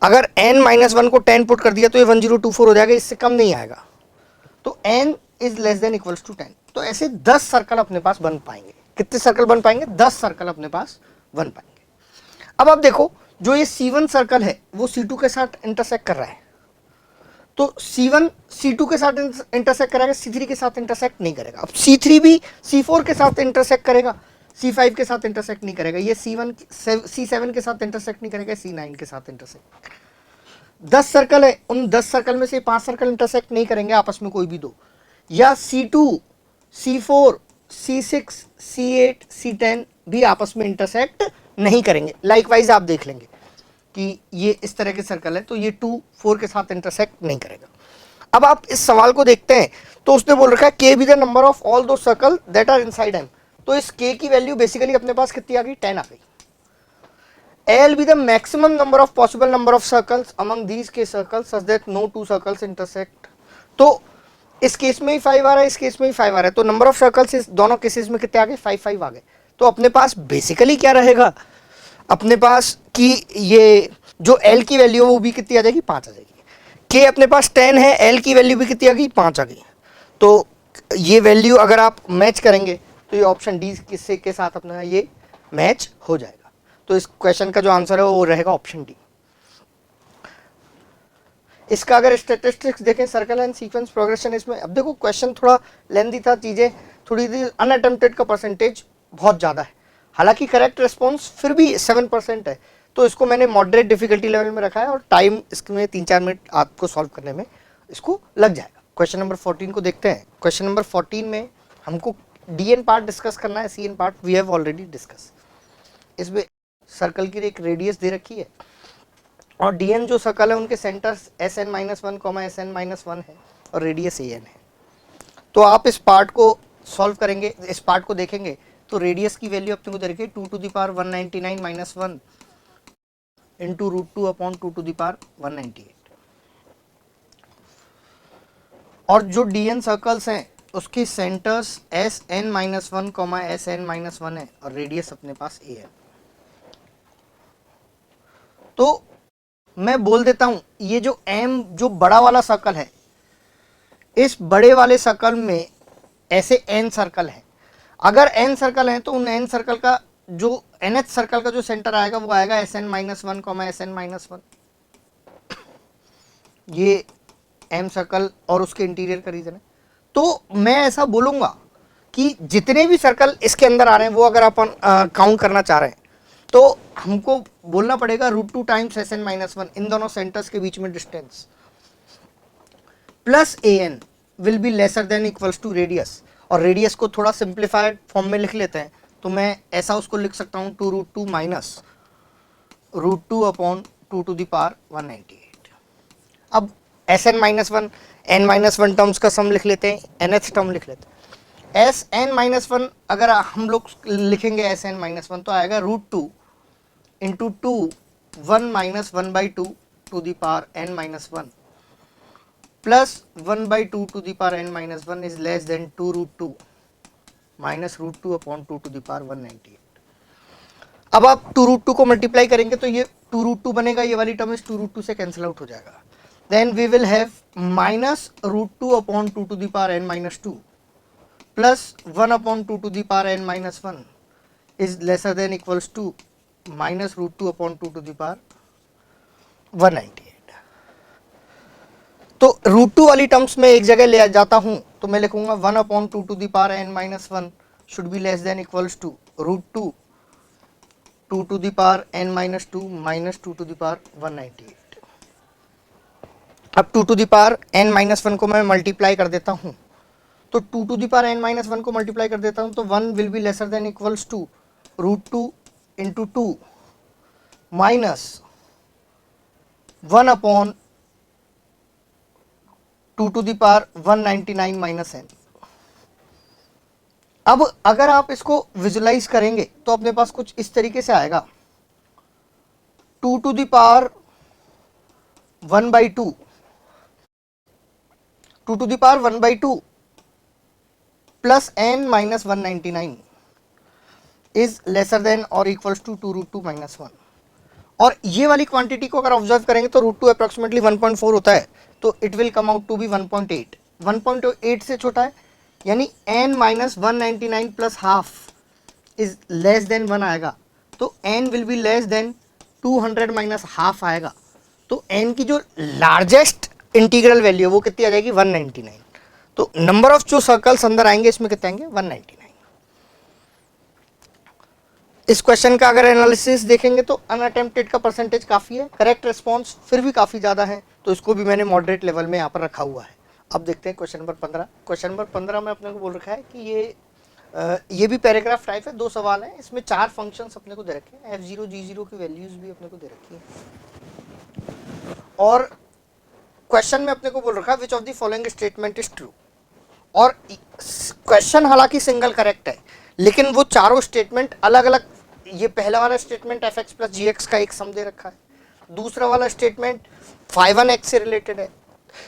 अगर n-1 को 10 पुट कर दिया तो ये 1024 हो जाएगा, इससे कम नहीं आएगा। तो n is less than equals to 10। तो ऐसे 10 सर्कल अपने पास बन पाएंगे। कितने सर्कल बन पाएंगे? 10 सर्कल अपने पास बन पाएंगे। अब आप देखो जो ये C1 सर्कल है वो C2 के साथ इंटरसेक्ट कर रहा है, तो C1 C2 के साथ इंटरसेक्ट करेगा, C3 के साथ इंटरसेक्ट नहीं करेगा। अब C3 भी C4 के साथ इंटरसेक्ट करेगा, C5 के साथ इंटरसेक्ट नहीं करेगा, ये C7 के साथ इंटरसेक्ट नहीं करेगा, C9 के साथ इंटरसेक्ट। 10 सर्कल है, उन 10 सर्कल में से 5 सर्कल इंटरसेक्ट नहीं करेंगे आपस में, कोई भी दो, या C2, C4, C6, C8, C10 भी आपस में इंटरसेक्ट नहीं करेंगे। लाइकवाइज आप देख लेंगे कि ये इस तरह के सर्कल है, तो ये 2, 4 के साथ इंटरसेक्ट नहीं करेगा। अब आप इस सवाल को देखते हैं तो उसने बोल रखा है K be the number of all दो circle that are inside M। तो इस K की वैल्यू बेसिकली अपने पास कितनी आ गई, 10 आ गई। L be the maximum number of possible number of circles among these K circles such that no two circles intersect। तो इस केस में ही 5 आ रहा है, इस केस में ही 5 आ रहा है, तो नंबर ऑफ सर्कल्स इस दोनों केसेस में कितने आ गए, 5 5 आ गए। तो अपने पास बेसिकली क्या रहेगा, अपने पास कि ये जो L की वैल्यू है वो भी कितनी आ जाएगी, 5 आ जाएगी। K अपने पास 10 है, L की वैल्यू भी कितनी आ गई, 5 आ गई। तो ये वैल्यू अगर आप मैच करेंगे तो ये ऑप्शन डी किससे के साथ अपना ये मैच हो जाएगा। तो इस क्वेश्चन का जो आंसर है वो रहेगा ऑप्शन डी। इसका अगर स्टैटिस्टिक्स देखें, सर्कल एंड सीक्वेंस प्रोग्रेशन, इसमें अब देखो क्वेश्चन थोड़ा लेंथी था, चीजें थोड़ी सी अनअटेम्प्टेड का परसेंटेज बहुत ज्यादा है, हालांकि करेक्ट रिस्पॉन्स फिर भी 7% है। तो इसको मैंने मॉडरेट डिफिकल्टी लेवल में रखा है और टाइम इसमें 3-4 मिनट आपको सॉल्व करने में इसको लग जाएगा। क्वेश्चन नंबर 14 को देखते हैं। क्वेश्चन नंबर 14 में हमको डीएन पार्ट डिस्कस करना है, CN part we have already discuss. इसमें सर्कल की एक रेडियस दे रखी है और डीएन जो सर्कल है उनके सेंटर्स Sn-1, Sn-1 है और रेडियस an है। तो आप इस पार्ट को सॉल्व करेंगे, इस पार्ट को देखेंगे तो रेडियस की वैल्यू अपने को दे रखी है 2 to the power 199 minus 1 into √2 upon 2 to the power 198। और जो डीएन सर्कल्स हैं उसकी सेंटर्स Sn-1, Sn-1 है और रेडियस अपने पास a है। तो मैं बोल देता हूं ये जो m जो बड़ा वाला सर्कल है, इस बड़े वाले सर्कल में ऐसे n सर्कल है। अगर n सर्कल है तो उन n सर्कल का जो nth सर्कल का जो सेंटर आएगा वो आएगा Sn-1, Sn-1। ये m सर्कल और उसके इंटीरियर का रीजन है। तो मैं ऐसा बोलूंगा कि जितने भी सर्कल इसके अंदर आ रहे हैं वो अगर अपन काउंट करना चाह रहे हैं तो हमको बोलना पड़ेगा √2 टाइम्स Sn-1, इन दोनों सेंटर्स के बीच में distance, plus an will be lesser than equals to radius. और रेडियस को थोड़ा सिंप्लीफाइड फॉर्म में लिख लेते हैं, तो मैं ऐसा उसको लिख सकता हूँ 2√2 minus √2 upon 2 to the power 198। अब Sn-1 n-1 टर्म्स का सम लिख लेते हैं, nth टर्म लिख लेते हैं। Sn-1 अगर हम लोग लिखेंगे Sn-1 तो आएगा √2 into 2 1 minus 1/2 to the power n-1 plus 1/2 to the power n-1 is less than 2√2 minus √2 upon 2 to the power 198। अब आप 2√2 को मल्टीप्लाई करेंगे तो ये 2√2 बनेगा, ये वाली टर्म इस 2√2 से कैंसिल आउट हो जाएगा। Then we will have minus √2 upon 2 to the power n-2 plus 1 upon 2 to the power n-1 is lesser than equals to minus √2 upon 2 to the power 198। तो √2 वाली टर्म्स में एक जगह ले जाता हूं तो मैं लिखूंगा 1 upon 2 to the power n-1 should be less than equals to √2 2 to the power n-2 minus 2 to the power 198। अब 2 to the power n-1 को मैं मल्टीप्लाई कर देता हूं तो 2 to the power n-1 को मल्टीप्लाई कर देता हूं तो 1 will be lesser than equals to √2 into 2 minus 1 upon 2 to the power 199 minus n। अब अगर आप इसको विजुलाइज करेंगे तो अपने पास कुछ इस तरीके से आएगा 2 to the power 1/2 2 to the power 1/2 plus n minus 199 is lesser than or equals to 2√2 minus 1। और ये वाली क्वांटिटी को अगर ऑब्जर्व करेंगे तो √2 अप्रोक्सीमेटली 1.4 होता है, तो it will come out to be 1.8। 1.8 से छोटा है, यानी n minus 199 plus half is less than 1 आएगा, तो n will be less than 200 minus half आएगा। तो n की जो लार्जेस्ट इंटीग्रल वैल्यू वो कितनी आ जाएगी, 199। तो नंबर ऑफ जो सर्कल्स अंदर आएंगे इसमें कितने आएंगे, 199। इस क्वेश्चन का अगर एनालिसिस देखेंगे तो अनअटेम्प्टेड का परसेंटेज काफ़ी है, करेक्ट रिस्पॉन्स फिर भी काफ़ी ज़्यादा है, तो इसको भी मैंने मॉडरेट लेवल में यहाँ पर रखा हुआ है। अब देखते हैं क्वेश्चन नंबर 15। क्वेश्चन नंबर 15 में अपने को बोल रखा है कि ये भी पैराग्राफ टाइप है, 2 सवाल हैं, इसमें 4 फंक्शंस अपने को दे रखे हैं, f0 g0 की वैल्यूज भी अपने को दे रखी है। और क्वेश्चन में अपने को बोल रखा है विच of the following statement is true. और क्वेश्चन हालांकि सिंगल करेक्ट है, लेकिन वो चारों स्टेटमेंट अलग अलग, ये पहला वाला statement F x plus g x का एक सम दे रखा है, दूसरा वाला स्टेटमेंट फाइव 1 एक्स से रिलेटेड है,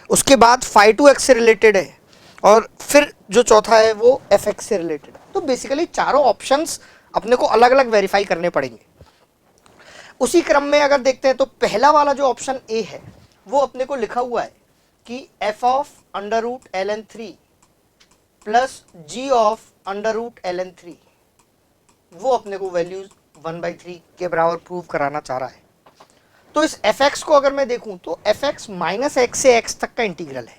उसके बाद फाइव 2 एक्स से रिलेटेड है, और फिर जो चौथा है वो एफ एक्स से रिलेटेड है। तो बेसिकली चारों ऑप्शंस अपने को अलग अलग वेरीफाई करने पड़ेंगे। उसी क्रम में अगर देखते हैं तो पहला वाला जो ऑप्शन ए है वो अपने को लिखा हुआ है कि f of under root l n three plus g of under root l n three, वो अपने को वैल्यूज 1/3 के बराबर प्रूव कराना चाह रहा है। तो इस एफ एक्स को अगर मैं देखूं तो एफ एक्स माइनस एक्स से एक्स तक का इंटीग्रल है,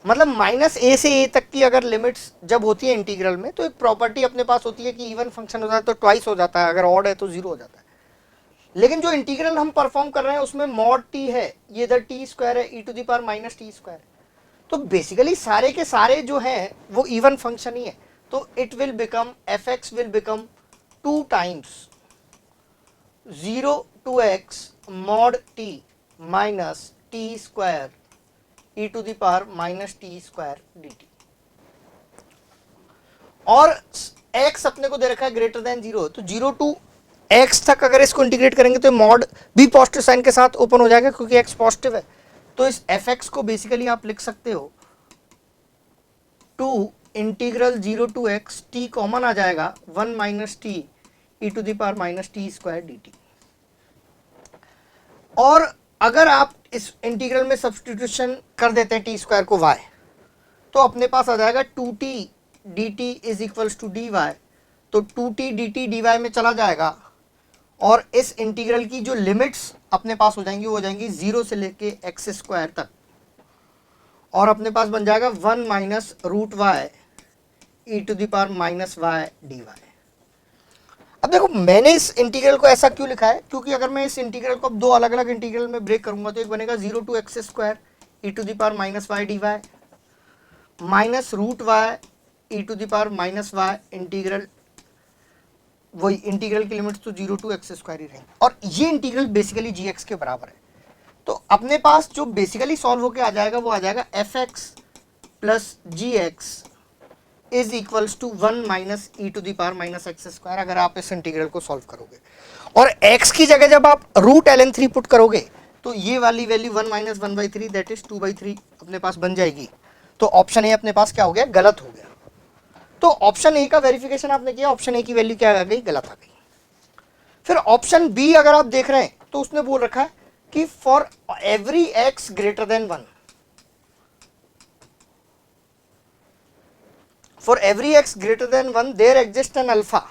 मतलब माइनस ए से ए तक की अगर लिमिट्स जब होती है इंटीग्रल में, तो एक प्रॉपर्टी अपने पास होती है कि इवन फंक्शन हो जाता है तो ट्वाइस हो जाता है, अगर ऑड है तो 0 हो जाता है। लेकिन जो इंटीग्रल हम परफॉर्म कर रहे हैं उसमें मॉड टी है, ये इधर टी स्क्वायर है, e to the power minus t square है, तो बेसिकली सारे के सारे जो हैं वो इवन फंक्शन ही है। तो it will become f x will become 2 times 0 to x mod t minus t square e to the power minus t square dt। और x अपने को दे रखा है ग्रेटर देन 0, तो 0 टू x तक अगर इसको इंटीग्रेट करेंगे तो मॉड भी पॉजिटिव साइन के साथ ओपन हो जाएगा क्योंकि x पॉजिटिव है। तो इस fx को बेसिकली आप लिख सकते हो 2 integral 0 to x, t common आ जाएगा 1 minus t e to the power minus t square dt। और अगर आप इस इंटीग्रल में सब्स्टिट्यूशन कर देते हैं टी स्क्वायर को y, तो अपने पास आ जाएगा 2t dt is equals to dy, तो 2t dt dy में चला जाएगा, और इस इंटीग्रल की जो लिमिट्स अपने पास हो जाएंगी वो हो जाएंगी 0 से लेके एक्स स्क्वायर तक, और अपने पास बन जाएगा 1 minus root y e to the power minus y d y. अब देखो मैंने इस इंटीग्रल को ऐसा क्यों लिखा है, क्योंकि अगर मैं इस इंटीग्रल को अब 2 अलग अलग इंटीग्रल में ब्रेक करूंगा तो एक बनेगा 0 to x square e to the power minus y d y minus root y e to the power minus y integral, वही इंटीग्रल की लिमिट्स तो 0 टू एक्स स्क्वायर ही रहेंगे, और ये इंटीग्रल बेसिकली जी एक्स के बराबर है। तो अपने पास जो बेसिकली सॉल्व होके आ जाएगा वो आ जाएगा f x plus g x is equals to 1 minus E to the power minus x square, अगर आप इस इंटीग्रल को सॉल्व करोगे। और x की जगह जब आप root l n three put करोगे तो ये वाली वैल्यू 1 माइनस 1/3 दैट इज 2/3 अपने पास बन जाएगी। तो ऑप्शन ए अपने पास क्या हो गया, गलत हो गया। तो ऑप्शन ए का वेरिफिकेशन आपने किया, ऑप्शन ए की वैल्यू क्या आ गई, गलत आ गई। फिर ऑप्शन बी अगर आप देख रहे हैं तो उसने बोल रखा है कि for every x greater than 1, for every x greater than 1 there exist an alpha,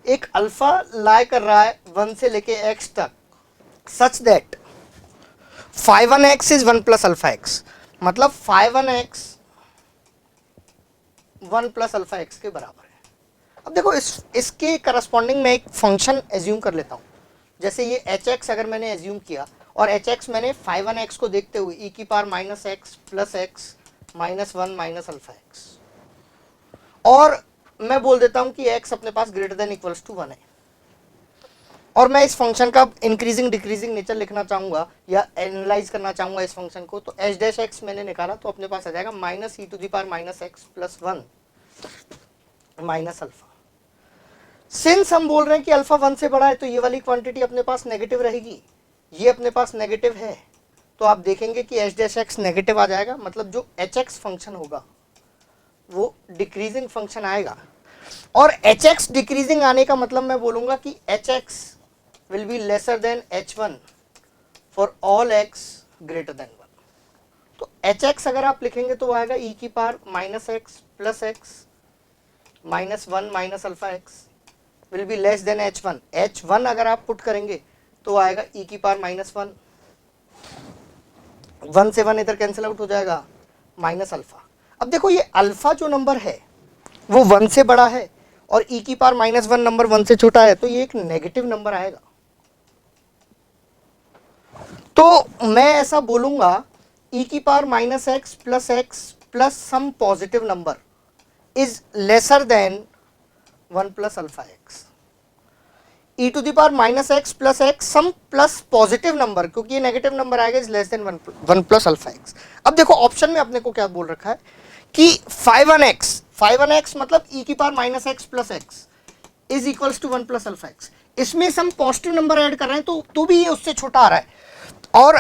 एक अल्फा लाई कर रहा है 1 से लेके x तक, such that five 1x is 1 plus alpha x, मतलब five 1x 1 plus alpha x के बराबर है। अब देखो इसके करस्पॉन्डिंग में एक फंक्शन एज्यूम कर लेता हूं, जैसे ये एच एक्स अगर मैंने एज्यूम किया, और एच एक्स मैंने फाइव 1x को देखते हुए ई की power minus x plus x minus 1 minus alpha X, और मैं बोल देता हूं कि x अपने पास ग्रेटर देन इक्वल्स टू 1 है, और मैं इस फंक्शन का इंक्रीजिंग डिक्रीजिंग नेचर लिखना चाहूंगा या एनालाइज करना चाहूंगा इस फंक्शन को, तो एच डैश एक्स मैंने निकाला तो अपने पास आ जाएगा minus E to the power minus x plus 1 minus alpha. Since हम बोल रहे हैं कि अल्फा 1 से बड़ा है तो ये वाली क्वांटिटी अपने पास नेगेटिव रहेगी, ये अपने पास नेगेटिव है, तो आप देखेंगे कि एच डैश एक्स नेगेटिव आ जाएगा, मतलब जो एच एक्स फंक्शन होगा वो डिक्रीजिंग फंक्शन आएगा। और एच एक्स डिक्रीजिंग आने का मतलब मैं बोलूंगा कि H x will be lesser then H one for all x greater than 1। तो एच एक्स अगर आप लिखेंगे तो वो आएगा ई की power minus x plus x minus 1 minus alpha x will be less then H one. H one अगर आप पुट करेंगे तो आएगा ई की पावर माइनस 1, 1 से 1 इधर कैंसिल आउट हो जाएगा, माइनस अल्फा। अब देखो ये अल्फा जो नंबर है वो 1 से बड़ा है और e की पावर -1 नंबर 1 से छोटा है तो ये एक नेगेटिव नंबर आएगा। तो मैं ऐसा बोलूंगा e की power -x plus some positive number is lesser than 1 plus alpha x. e to the power -x plus x some plus positive number, क्योंकि ये नेगेटिव नंबर आएगा, is less than 1 plus alpha x. अब देखो option में अपने को क्या बोल रखा है कि 5 1x मतलब e की power -x plus x is equals to 1 plus alpha x. इसमें हम पॉजिटिव नंबर ऐड कर रहे हैं तो भी ये उससे छोटा आ रहा है। और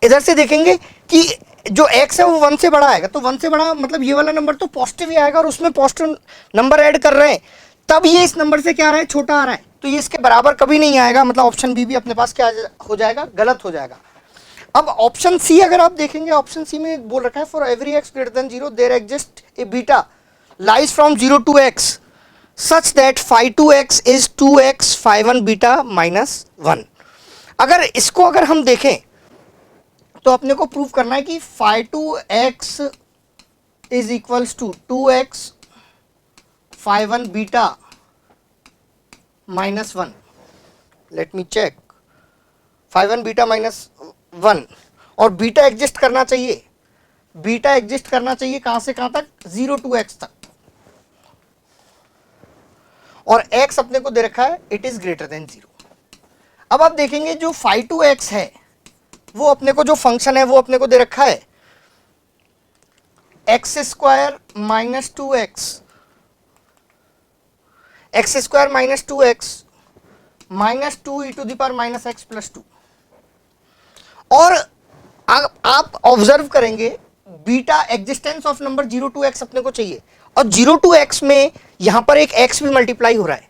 इधर से देखेंगे कि जो x है वो 1 से बड़ा आएगा, तो 1 से बड़ा मतलब ये वाला नंबर तो पॉजिटिव ही आएगा, और उसमें पॉजिटिव नंबर ऐड कर रहे हैं तब ये इस नंबर से क्या आ रहा है, छोटा आ रहा है, तो ये इसके बराबर कभी नहीं आएगा। मतलब ऑप्शन बी भी अपने पास क्या हो जाएगा, गलत हो जाएगा। अब ऑप्शन सी अगर आप देखेंगे, ऑप्शन सी में बोल रखा है for every x greater than 0 there exist a beta lies from 0 to x such that phi 2x is 2x phi 1 beta -1। अगर इसको अगर हम देखें तो अपने को प्रूव करना है कि phi 2x is equals to 2x phi 1 beta -1। Let me check, phi 1 beta -1, और बीटा एग्जिस्ट करना चाहिए, बीटा एग्जिस्ट करना चाहिए कहां से कहां तक, 0 to x तक, और x अपने को दे रखा है इट इज ग्रेटर देन 0। अब आप देखेंगे जो phi 2x है वो अपने को जो फंक्शन है वो अपने को दे रखा है x square -2x, x square -2x -2 e to the power -x plus 2। और आप ऑब्जर्व करेंगे beta existence of number 0 to x अपने को चाहिए, और 0 to x में यहां पर एक x भी मल्टीप्लाई हो रहा है,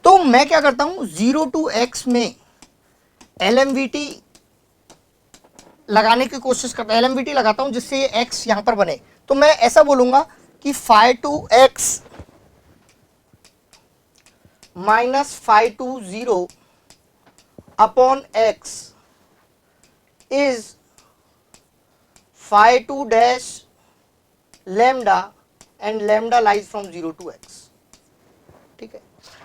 तो मैं क्या करता हूं 0 to x में LMVT लगाने की कोशिश करता हूं, LMVT लगाता हूं जिससे ये x यहां पर बने। तो मैं ऐसा बोलूंगा कि phi 2x minus phi 2 0 upon x is phi 2 dash lambda and lambda lies from 0 to x। ठीक है,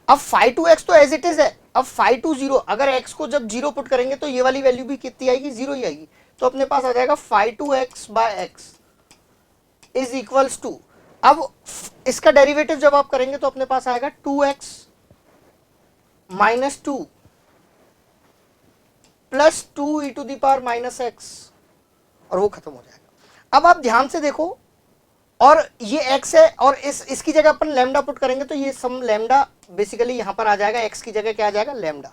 अब phi 2x तो एज इट इज है, अब phi 2 0 अगर x को जब 0 पुट करेंगे तो ये वाली वैल्यू भी कितनी आएगी, 0 ही आएगी, तो अपने पास आ जाएगा phi 2x by x is equals to, अब इसका डेरिवेटिव जब आप करेंगे तो अपने पास आएगा 2x -2 plus 2 e to the power -x, और वो खत्म हो जाएगा। अब आप ध्यान से देखो, और ये x है, और इसकी जगह अपन लैम्डा पुट करेंगे तो ये सम लैम्डा बेसिकली यहां पर आ जाएगा, x की जगह क्या आ जाएगा, लैम्डा।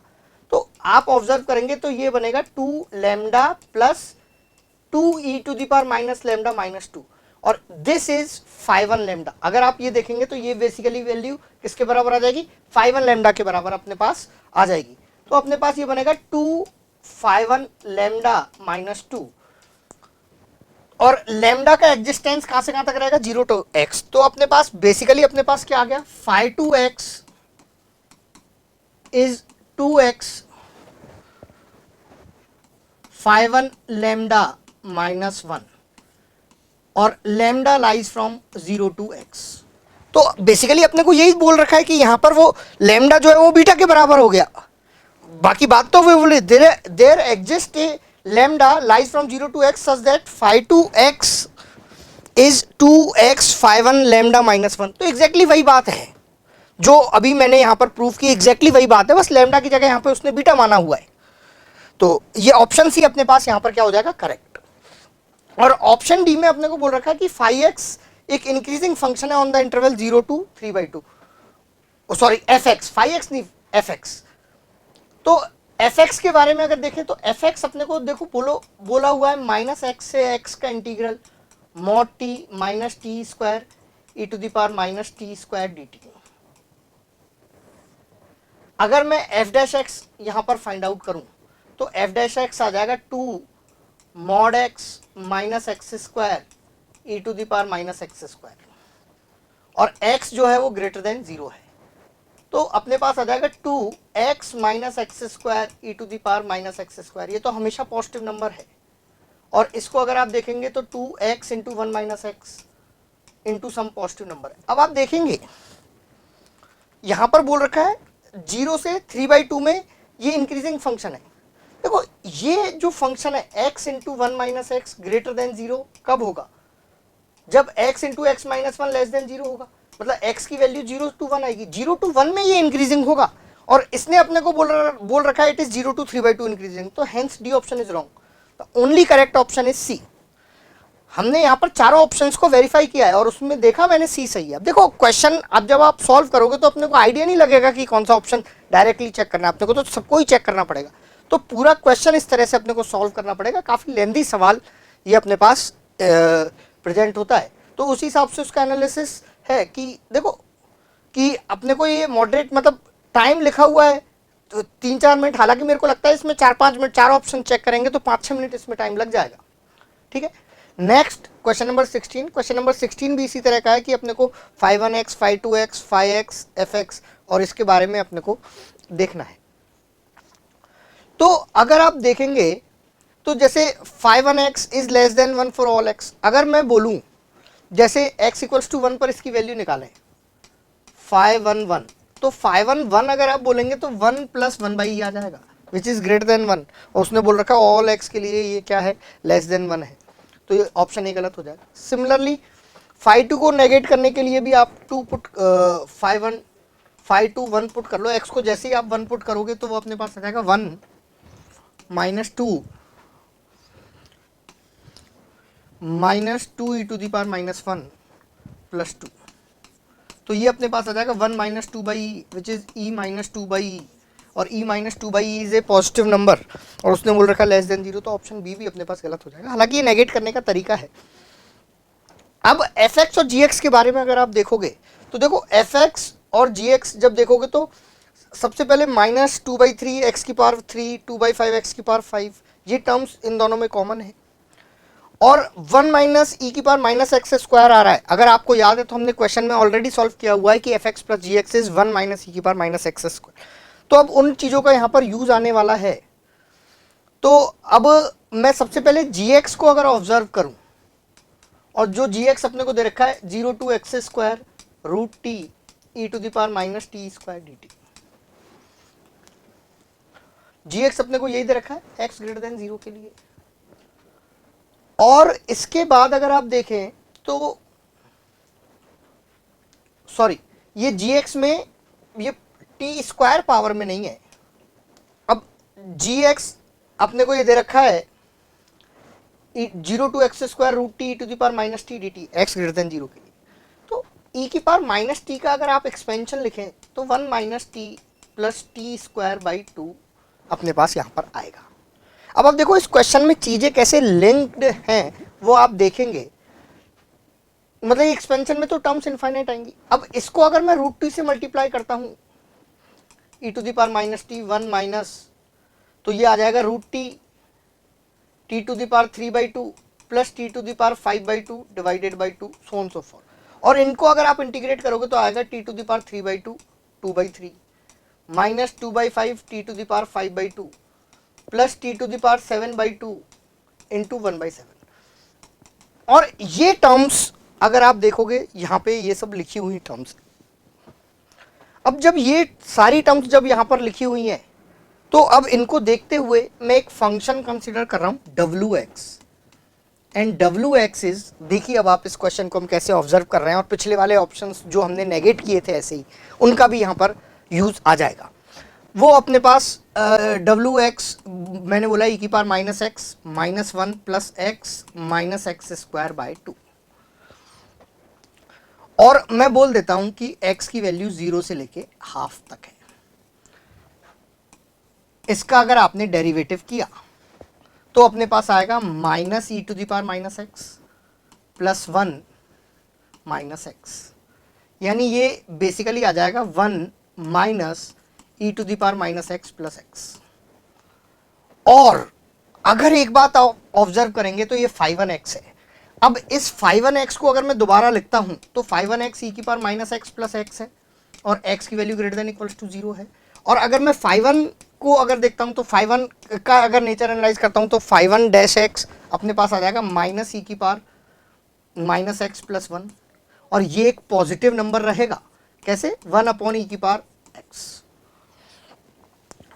तो आप ऑब्जर्व करेंगे तो ये बनेगा 2 lambda plus 2 e to the power minus lambda -2, और दिस इज phi 1 लैम्डा। अगर आप ये देखेंगे तो ये बेसिकली वैल्यू किसके बराबर आ जाएगी, phi 1 लैम्डा के बराबर अपने पास आ जाएगी। तो अपने पास ये बनेगा 2 phi 1 लैम्डा -2, और लैम्डा का एग्जिस्टेंस कहां से कहां तक रहेगा, 0 to x। तो अपने पास बेसिकली अपने पास क्या आ गया, phi 2x is 2x phi 1 lambda -1, और lambda lies from 0 to x। तो बेसिकली अपने को यही बोल रखा है कि यहां पर वो लैम्डा जो है वो बीटा के बराबर हो गया। बाकी बात तो वो बोले there exist a lambda lies from 0 to x such that phi 2x is 2x phi 1 lambda -1। तो एग्जैक्टली वही बात है जो अभी मैंने यहां पर प्रूफ की, एग्जैक्टली वही बात है, बस लैम्डा की जगह यहां पर उसने बीटा माना हुआ है। तो ये ऑप्शन सी अपने पास यहां पर क्या हो जाएगा, करेक्ट। और ऑप्शन डी में अपने को बोल रखा है कि phi x एक इंक्रीजिंग फंक्शन है on the interval 0 to 3/2, sorry fx, phi x नहीं fx। तो fx के बारे में अगर देखें तो fx अपने को देखो बोला हुआ है -x से x का integral mod t minus t square e to the power -t² dt। अगर मैं f डैश x यहां पर फाइंड आउट करूं तो f डैश x आ जाएगा 2 mod x minus x² e to the power -x², और x जो है वो ग्रेटर देन 0 है, तो अपने पास आ जाएगा 2x minus x² e to the power -x²। ये तो हमेशा पॉजिटिव नंबर है, और इसको अगर आप देखेंगे तो 2x into 1 - x into some positive number है। अब आप देखेंगे यहां पर बोल रखा है 0 से 3/2 में ये इंक्रीजिंग फंक्शन है। देखो ये जो फंक्शन है x into 1 minus x greater than 0 कब होगा, जब x into x minus 1 less than 0 होगा। मतलब x की वैल्यू 0 to 1 आएगी, 0 to 1 में ये इंक्रीजिंग होगा, और इसने अपने को बोल रखा है इट इज 0 to 3/2 इंक्रीजिंग, तो hence d option is wrong. Only correct option is c. हमने यहाँ पर चारों ऑप्शंस को वेरीफाई किया है और उसमें देखा मैंने सी सही है। अब देखो क्वेश्चन अब जब आप सॉल्व करोगे तो अपने को आइडिया नहीं लगेगा कि कौन सा ऑप्शन डायरेक्टली चेक करना है, अपने को तो सबको ही चेक करना पड़ेगा। तो पूरा क्वेश्चन इस तरह से अपने को सॉल्व करना पड़ेगा, काफी लेंथी सवाल ये अपने पास प्रेजेंट होता है। तो उसी हिसाब से उसका एनालिसिस है कि देखो कि अपने को ये मॉडरेट मतलब टाइम लिखा हुआ है तो 3-4 मिनट, हालांकि मेरे को लगता है इसमें 4-5 मिनट चार ऑप्शन चेक करेंगे तो 5-6 मिनट इसमें टाइम लग जाएगा। ठीक है, next question number 16। Question number 16 भी इसी तरह का है कि अपने को 5(1)x, 5(2)x, 5x, fx और इसके बारे में अपने को देखना है। तो अगर आप देखेंगे तो जैसे 5(1)x is less than 1 for all x, अगर मैं बोलूं जैसे x इक्वल्स टू 1 पर इसकी वैल्यू निकालें 5(1)(1), तो 5(1)(1) अगर आप बोलेंगे तो 1 + 1/e आ जाएगा विच इज ग्रेटर देन 1, और उसने बोल रखा ऑल x के लिए ये क्या है लेस देन 1 है, तो ये ऑप्शन ही गलत हो जाएगा। सिमिलरली 5(2) को नेगेट करने के लिए भी आप 2 पुट 5(2) 1 पुट कर लो, x को जैसे ही आप 1 पुट करोगे तो वो अपने पास आ जाएगा 1 - 2 -2 e to the power -1 + 2, तो ये अपने पास आ जाएगा 1 - 2/e which is e - 2/e, और e - 2/e is a positive number, और उसने बोल रखा लेस देन 0, तो ऑप्शन बी भी अपने पास गलत हो जाएगा। हालांकि ये नेगेट करने का तरीका है। अब fx और gx के बारे में अगर आप देखोगे तो देखो fx और gx जब देखोगे तो सबसे पहले -2/3 x की पावर 3, 2/5 x की पावर 5, ये टर्म्स इन दोनों में कॉमन है, और 1 - e की पावर -x² आ रहा है। अगर आपको याद है तो हमने क्वेश्चन में ऑलरेडी सॉल्व किया हुआ है कि fx + gx इज 1 - e की पावर -x²। तो अब उन चीज़ों का यहाँ पर यूज आने वाला है। तो अब मैं सबसे पहले gx को अगर ऑब्जर्व करूं, और जो gx अपने को दे रखा है 0 to x² √t e to the power -t² dt, gx अपने को यही दे रखा है x ग्रेटर देन 0 के लिए। और इसके बाद अगर आप देखें तो सॉरी, ये gx में ये t² पावर में नहीं है। अब gx अपने को ये दे रखा है 0 to x² √t e to the power -t dt, x greater than 0 के लिए। तो e की पावर -t का अगर आप एक्सपेंशन लिखें तो 1 - t + t²/2 अपने पास यहाँ पर आएगा। अब आप देखो इस क्वेश्चन में चीजें कैसे लिंक्ड हैं वो आप देखेंगे, मतलब एक्सपेंशन में तो टर्म्स इनफाइनाइट आएंगी। अब इसको अगर मैं √t से मल्टीप्लाई करता हूं e to the power -t 1 minus, तो ये आ जाएगा √t t to the power 3/2 + t to the power 5/2 divided by 2 so on so for, और इनको अगर आप इंटीग्रेट करोगे तो आएगा t to the power 3/2 2/3 -2/5 t to the power 5/2 + t to the power 7/2 into 1/7। और ये टर्म्स अगर आप देखोगे यहाँ पे ये सब लिखी हुई टर्म्स। अब जब ये सारी टर्म्स जब यहाँ पर लिखी हुई हैं तो अब इनको देखते हुए मैं एक फंक्शन कंसीडर कर रहा हूँ wx, एंड wx इज, देखिए अब आप इस क्वेश्चन को हम कैसे ऑब्जर्व कर रहे हैं, और पिछले वाले ऑप्शंस जो हमने नेगेट किए थे ऐसे ही उनका भी यहाँ पर यूज आ जाएगा। वो अपने पास wx मैंने बोला e की पावर -x -1 + x -x²/2, और मैं बोल देता हूं कि x की वैल्यू 0 से लेके हाफ तक है। इसका अगर आपने डेरिवेटिव किया तो अपने पास आएगा -e to the power -x + 1 - x, यानी ये बेसिकली आ जाएगा 1 - e to the power -x + x। और अगर एक बात ऑब्जर्व करेंगे तो ये 5(1)x है। अब इस 5(1)x को अगर मैं दोबारा लिखता हूं तो 5(1)x e की पावर -x + x है, और x की value greater than equals to 0 है। और अगर मैं 5(1) को अगर देखता हूं तो 5(1) का अगर नेचर एनालाइज करता हूं तो 5(1)(x) अपने पास आ जाएगा -e की पावर -x + 1, और ये एक पॉजिटिव नंबर रहेगा। कैसे 1/e⁻x,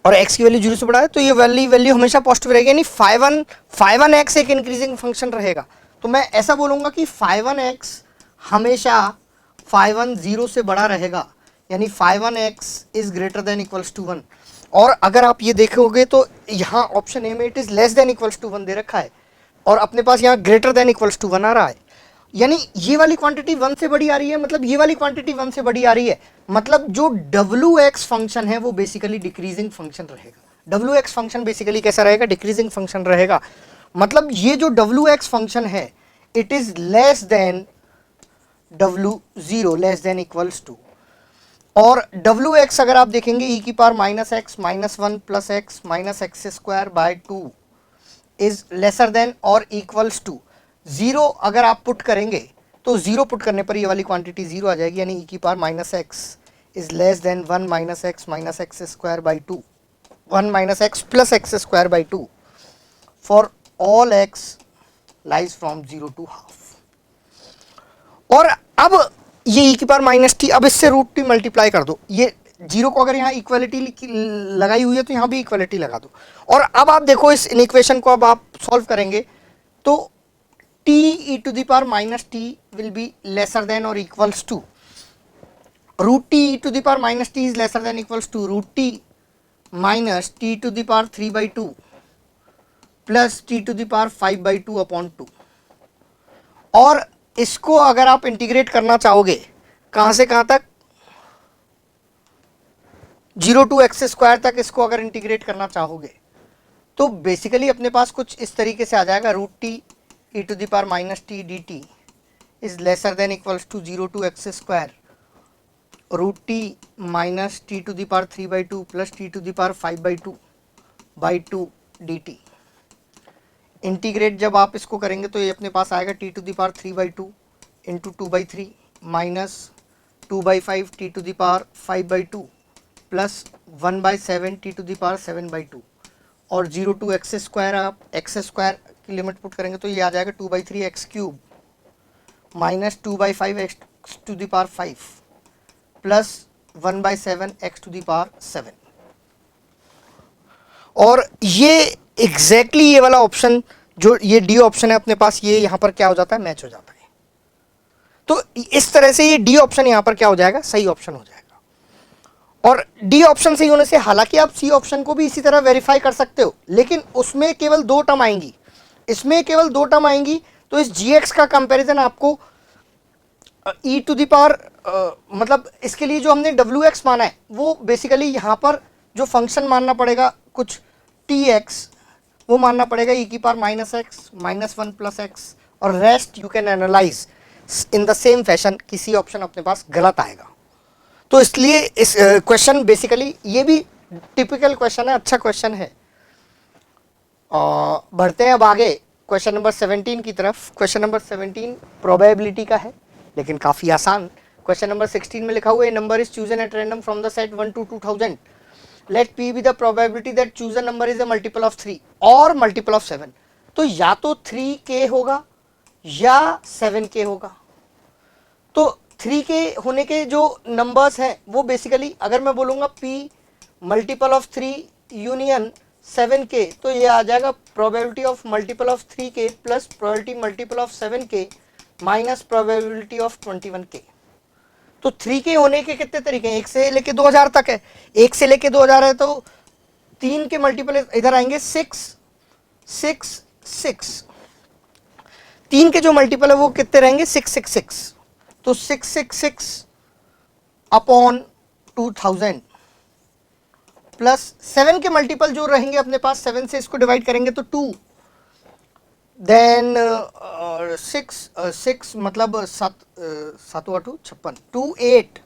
और x की वैल्यू 0 से बड़ा है तो ये वैल्यू हमेशा पॉजिटिव रहेगी, यानी φ1x एक इंक्रीजिंग फंक्शन रहेगा। तो मैं ऐसा बोलूंगा कि φ1x हमेशा φ1 0 से बड़ा रहेगा, यानी φ1x is greater than equals to 1। और अगर आप ये देखोगे तो यहाँ ऑप्शन ए में it is less than equals to 1 दे रखा है, और अपने पास यहाँ ग्रेटर देन इक्वल्स टू 1 आ रहा है, यानी ये वाली क्वांटिटी 1 से बड़ी आ रही है, मतलब ये वाली क्वांटिटी 1 से बड़ी आ रही है, मतलब जो wx फंक्शन है वो बेसिकली डिक्रीजिंग फंक्शन रहेगा। wx फंक्शन बेसिकली कैसा रहेगा, डिक्रीजिंग फंक्शन रहेगा। मतलब ये जो wx फंक्शन है it is less than w0, less than equals to, और wx अगर आप देखेंगे e⁻x -1 + x -x² 2 is lesser then और इक्वल्स टू 0। अगर आप पुट करेंगे तो 0 पुट करने पर ये वाली क्वांटिटी 0 आ जाएगी, यानी e⁻x is less than 1 - x -x² 2, 1 - x + x² 2 for all x lies from 0 to ½ और अब ये e⁻t, अब इससे √t मल्टीप्लाई कर दो, ये 0 को अगर यहाँ इक्वालिटी लगाई हुई है तो यहाँ भी इक्वालिटी लगा दो, और अब आप देखो इस इक्वेशन को अब आप सॉल्व करेंगे तो t(e⁻t) will be lesser than or equals to √t(e⁻t) is lesser than equals to √t minus t⁻3/2 plus t⁵/2/2। और इसको अगर आप इंटीग्रेट करना चाहोगे कहां से कहां तक, 0 to x² तक इसको अगर इंटीग्रेट करना चाहोगे तो बेसिकली अपने पास कुछ इस तरीके से आ जाएगा, √t(e⁻t) dt is lesser than equals to 0 to x² √t minus t⁵3/2 plus t⁵5/2 dt। Integrate जब आप इसको करेंगे तो ये अपने पास आएगा t⁵3/2 into 2/3 minus 2/5 t⁵5/2 plus 1/7 t⁵7/2, और 0 to x² आप x² की लिमिट पुट करेंगे तो ये आ जाएगा 2/3 x³ minus 2/5 x⁵5 plus 1/7 x⁵7। और ये एग्जैक्टली ये वाला ऑप्शन जो ये डी ऑप्शन है अपने पास, ये यहाँ पर क्या हो जाता है, मैच हो जाता है। तो इस तरह से ये डी ऑप्शन यहाँ पर क्या हो जाएगा, सही ऑप्शन हो जाएगा। और डी ऑप्शन सही होने से हालांकि आप सी ऑप्शन को भी इसी तरह वेरीफाई कर सकते हो, लेकिन उसमें केवल 2 टर्म आएंगी, इसमें केवल 2 टर्म आएंगी। तो इस gx का कंपैरिजन आपको मतलब इसके लिए जो हमने wx माना है वो बेसिकली यहाँ पर जो फंक्शन मानना पड़ेगा कुछ tx, वो मानना पड़ेगा e⁻x -1 + x, और rest you can analyse in the same fashion. किसी ऑप्शन अपने पास गलत आएगा, तो इसलिए इस क्वेश्चन बेसिकली ये भी टिपिकल क्वेश्चन है, अच्छा क्वेश्चन है। बढ़ते हैं अब आगे क्वेश्चन नंबर 17 की तरफ। क्वेश्चन नंबर 17 प्रोबेबिलिटी का है, लेकिन काफ़ी आसान। क्वेश्चन नंबर 16 में लिखा हुआ है number is chosen at random from the set 1 to 2000, let p be the probability that chosen number is a multiple of 3 और मल्टीपल ऑफ 7। तो या तो 3k होगा या 7k होगा। तो 3k होने के जो नंबर्स हैं वो बेसिकली अगर मैं बोलूँगा p multiple of 3 union 7k, तो ये आ जाएगा probability of multiple of 3k plus probability multiple of 7k minus probability of 21k। तो 3k होने के कितने तरीके हैं, 1 से लेके 2000 तक है। 1 से लेके 2000 है तो 3 के मल्टीपल इधर आएंगे 6 6 6। 3 के जो मल्टीपल है वो कितने रहेंगे 666। तो 666 अपॉन 2000 प्लस 7 के मल्टीपल जो रहेंगे अपने पास, 7 से इसको डिवाइड करेंगे तो 2, देन 6 मतलब 7 7 8 56 2 8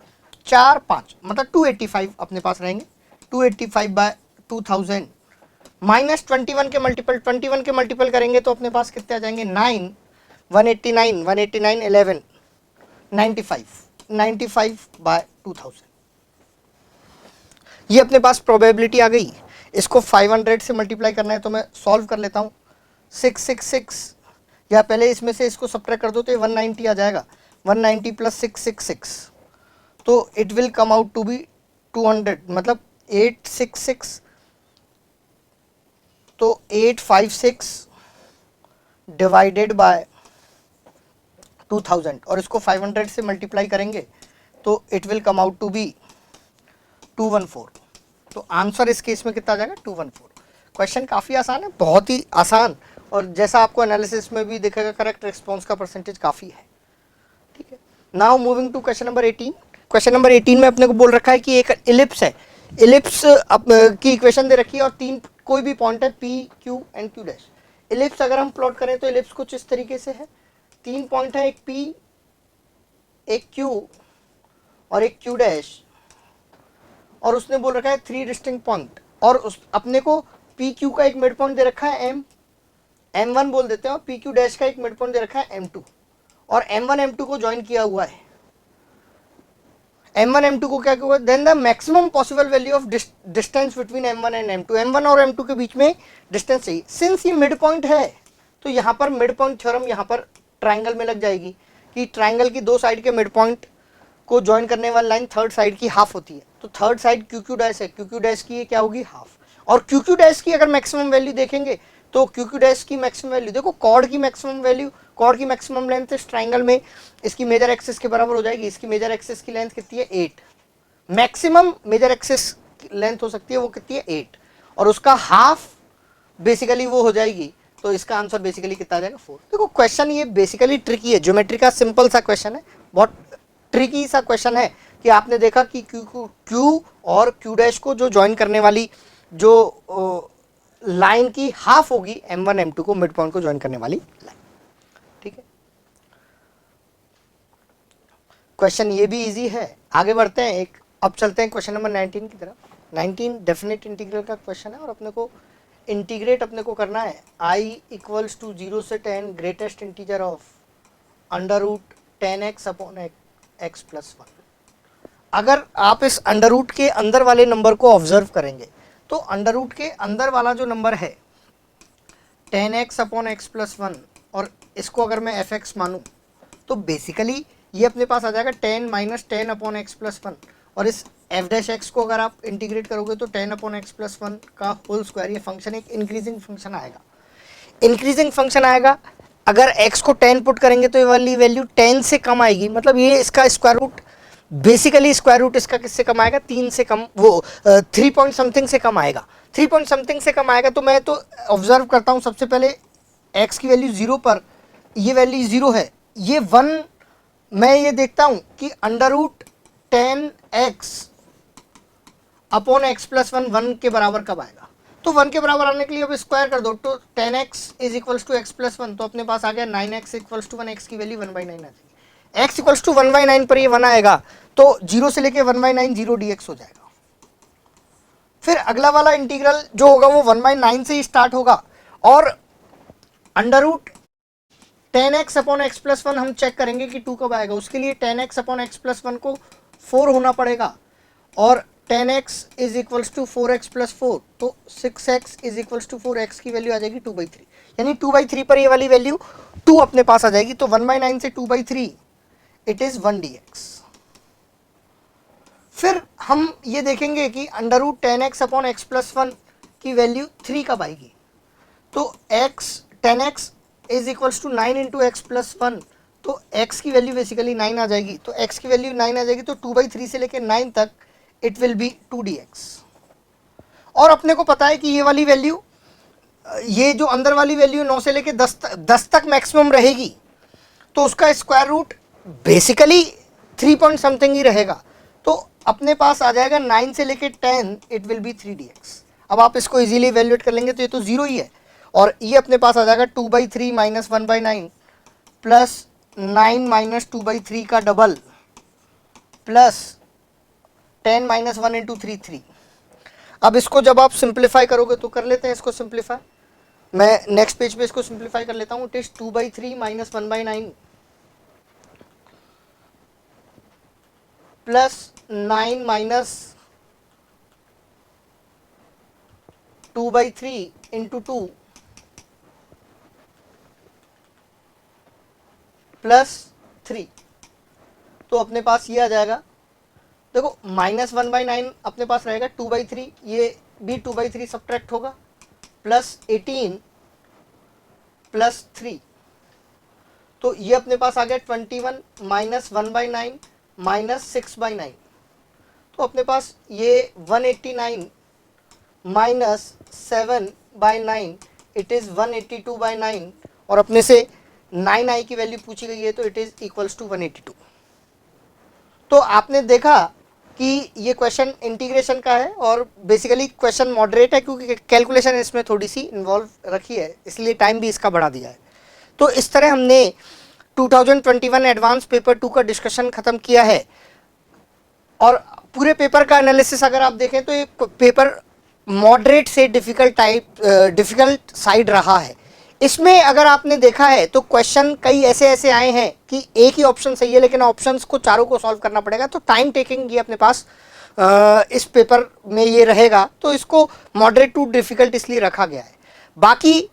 4 5 मतलब 285 अपने पास रहेंगे। 285/2000 माइनस 21 के मल्टीपल, 21 के मल्टीपल करेंगे तो अपने पास कितने आ जाएंगे 9 189 189 11 95/2000। ये अपने पास प्रोबेबिलिटी आ गई। इसको 500 से मल्टीप्लाई करना है तो मैं सॉल्व कर लेता हूँ। 666 या पहले इसमें से इसको सब्ट्रैक्ट कर दो तो ये 190 आ जाएगा। 190 प्लस 666 तो it will come out to be 200, मतलब 866, तो 856 डिवाइडेड बाय 2000 और इसको 500 से मल्टीप्लाई करेंगे तो it will come out to be 214। तो आंसर इस केस में कितना आ जाएगा 214। क्वेश्चन काफ़ी आसान है, बहुत ही आसान, और जैसा आपको एनालिसिस में भी दिखेगा करेक्ट रिस्पॉन्स का परसेंटेज काफ़ी है। ठीक है, now moving to question number 18। Question number 18 में अपने को बोल रखा है कि एक इलिप्स है, इलिप्स की इक्वेशन दे रखी है और तीन कोई भी पॉइंट है P Q and Q dash. Ellipse अगर हम प्लॉट करें तो इलिप्स कुछ इस तरीके से है, तीन पॉइंट है, एक पी, एक क्यू और एक क्यू डैश, और उसने बोल रखा है 3 डिस्टिंक्ट पॉइंट, और उस अपने को पी क्यू का एक मिड पॉइंट दे रखा है M1 बोल देते हैं, और पी क्यू डैश का एक मिड पॉइंट दे रखा है M2, और M1 M2 को ज्वाइन किया हुआ है। M1 M2 को क्या हुआ, then the maximum possible value of distance between M1 and M2, M1 और M2 के बीच में डिस्टेंस चाहिए। सिंस ये मिड पॉइंट है तो यहाँ पर मिड पॉइंट थ्योरम यहाँ पर ट्राइंगल में लग जाएगी कि ट्राइंगल की दो साइड के मिड पॉइंट को ज्वाइन करने वाली लाइन थर्ड साइड की हाफ होती है, तो third side Q Q dash है, क्यू क्यू डैश की क्या होगी हाफ, और क्यू क्यू डैश की अगर मैक्सिमम वैल्यू देखेंगे तो क्यू क्यू डैश की मैक्सिमम वैल्यू देखो, कॉर्ड की मैक्सिमम वैल्यू, कॉर्ड की मैक्सिमम लेंथ इस ट्राइंगल में इसकी मेजर एक्सिस के बराबर हो जाएगी। इसकी मेजर एक्सिस की लेंथ कितनी है 8, मैक्सिमम मेजर एक्सिस लेंथ हो सकती है वो कितनी है 8, और उसका हाफ बेसिकली वो हो जाएगी, तो इसका आंसर बेसिकली कितना आ जाएगा 4। देखो क्वेश्चन ये बेसिकली ट्रिकी है, ज्योमेट्री का सिंपल सा क्वेश्चन है, बहुत ट्रिकी सा क्वेश्चन है कि आपने देखा कि क्यू और क्यू डैश को जो ज्वाइन करने वाली जो लाइन की हाफ होगी M1 M2 को मिड पॉइंट को ज्वाइन करने वाली लाइन। ठीक है, क्वेश्चन ये भी इजी है। आगे बढ़ते हैं, एक अब चलते हैं क्वेश्चन नंबर 19 की तरफ। 19 डेफिनेट इंटीग्रल का क्वेश्चन है और अपने को इंटीग्रेट अपने को करना है I इक्वल्स टू 0 से 10 greatest integer of under root 10x upon x plus 1। अगर आप इस अंडर रूट के अंदर वाले नंबर को ऑब्जर्व करेंगे तो अंडर रूट के अंदर वाला जो नंबर है 10x अपॉन x प्लस 1, और इसको अगर मैं fx मानूं तो बेसिकली ये अपने पास आ जाएगा 10 माइनस 10 अपॉन एक्स प्लस 1, और इस एफ डैश एक्स को अगर आप इंटीग्रेट करोगे तो 10 अपॉन एक्स प्लस 1 का होल स्क्वायर। ये फंक्शन एक इंक्रीजिंग फंक्शन आएगा, इंक्रीजिंग फंक्शन आएगा। अगर x को 10 पुट करेंगे तो ये वाली वैल्यू 10 से कम आएगी, मतलब ये इसका square root, basically square root इसका किससे कम आएगा 3 से कम, वो 3 पॉइंट समथिंग से कम आएगा, 3 पॉइंट समथिंग से कम आएगा। तो मैं तो ऑब्जर्व करता हूँ सबसे पहले x की वैल्यू 0 पर, ये वैल्यू 0 है, ये 1, मैं ये देखता हूं कि under root 10x upon x plus 1 1 के बराबर कब आएगा। तो 1 के बराबर आने के लिए अब स्क्वायर कर दो, तो 10x is equals to x plus 1, तो अपने पास आ गया 9x इक्वल्स टू 1, x की वैल्यू 1/9 आ जाएगी। x इक्वल्स टू 1/9 पर ये 1 आएगा तो 0 से लेके 1/9 0 dx हो जाएगा। फिर अगला वाला इंटीग्रल जो होगा वो 1/9 से ही स्टार्ट होगा, और under root 10x upon x plus 1 हम चेक करेंगे कि 2 कब आएगा। उसके लिए 10x अपॉन एक्स प्लस 1 को 4 होना पड़ेगा, और 10x is equals to 4x plus 4, तो 6x is equals to 4x की वैल्यू आ जाएगी 2/3, यानी 2/3 पर ये वाली वैल्यू 2 अपने पास आ जाएगी। तो 1/9 से 2/3 इट इज 1 dx। फिर हम ये देखेंगे कि under root 10x upon x plus 1 की वैल्यू 3 कब आएगी। तो10x is equals to 9 into x plus 1, तो x की वैल्यू बेसिकली 9 आ जाएगी, तो x की वैल्यू 9 आ जाएगी, तो 2/3 से लेकर 9 तक इट विल बी 2 dx। और अपने को पता है कि ये वाली वैल्यू, ये जो अंदर वाली वैल्यू 9 से लेकर 10 तक मैक्सिमम रहेगी, तो उसका square root basically 3 point something ही रहेगा, तो अपने पास आ जाएगा 9 से लेकर 10 इट विल बी 3 dx। अब आप इसको इजीली इवेल्युएट कर लेंगे तो ये तो 0 ही है, और ये अपने पास आ जाएगा 2/3 माइनस 1/9 प्लस 9 माइनस 2/3 का डबल प्लस 10 माइनस 1 इंटू 3 3। अब इसको जब आप सिंप्लीफाई करोगे तो कर लेते हैं इसको सिंप्लीफाई, मैं नेक्स्ट पेज पे इसको सिंप्लीफाई कर लेता हूँ। It is 2/3 minus 1/9 plus 9 minus 2/3 into 2 plus 3, तो अपने पास ये आ जाएगा देखो -1/9 अपने पास रहेगा 2/3, ये भी 2/3 सब्ट्रैक्ट होगा, प्लस 18 प्लस 3, तो ये अपने पास आ गया 21 -1/9 -6/9, तो अपने पास ये 189 -7/9 इट इज़ 182/9, और अपने से 9i की वैल्यू पूछी गई है तो इट इज़ इक्वल्स टू 182। तो आपने देखा कि ये क्वेश्चन इंटीग्रेशन का है और बेसिकली क्वेश्चन मॉडरेट है क्योंकि कैलकुलेशन इसमें थोड़ी सी इन्वॉल्व रखी है, इसलिए टाइम भी इसका बढ़ा दिया है। तो इस तरह हमने 2021 एडवांस पेपर 2 का डिस्कशन खत्म किया है। और पूरे पेपर का एनालिसिस अगर आप देखें तो ये पेपर मॉडरेट से डिफिकल्ट साइड रहा है। इसमें अगर आपने देखा है तो क्वेश्चन कई ऐसे ऐसे आए हैं कि एक ही ऑप्शन सही है लेकिन ऑप्शंस को चारों को सॉल्व करना पड़ेगा, तो टाइम टेकिंग ये अपने पास इस पेपर में ये रहेगा, तो इसको मॉडरेट टू डिफिकल्ट इसलिए रखा गया है। बाकी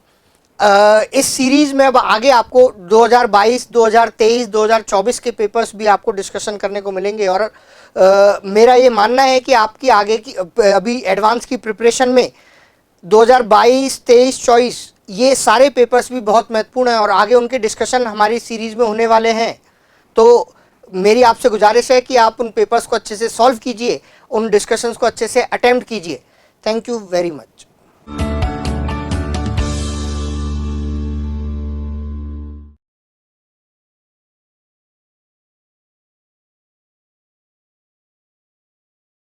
इस सीरीज में अब आगे आपको 2022, 2023, 2024 के पेपर्स भी आपको डिस्कशन करने को मिलेंगे, और मेरा ये मानना है कि आपकी आगे की अभी एडवांस की प्रिपरेशन में 2022, 23, 24 ये सारे पेपर्स भी बहुत महत्वपूर्ण हैं और आगे उनके डिस्कशन हमारी सीरीज में होने वाले हैं। तो मेरी आपसे गुजारिश है कि आप उन पेपर्स को अच्छे से सॉल्व कीजिए, उन डिस्कशंस को अच्छे से अटेम्प्ट कीजिए। Thank you very much.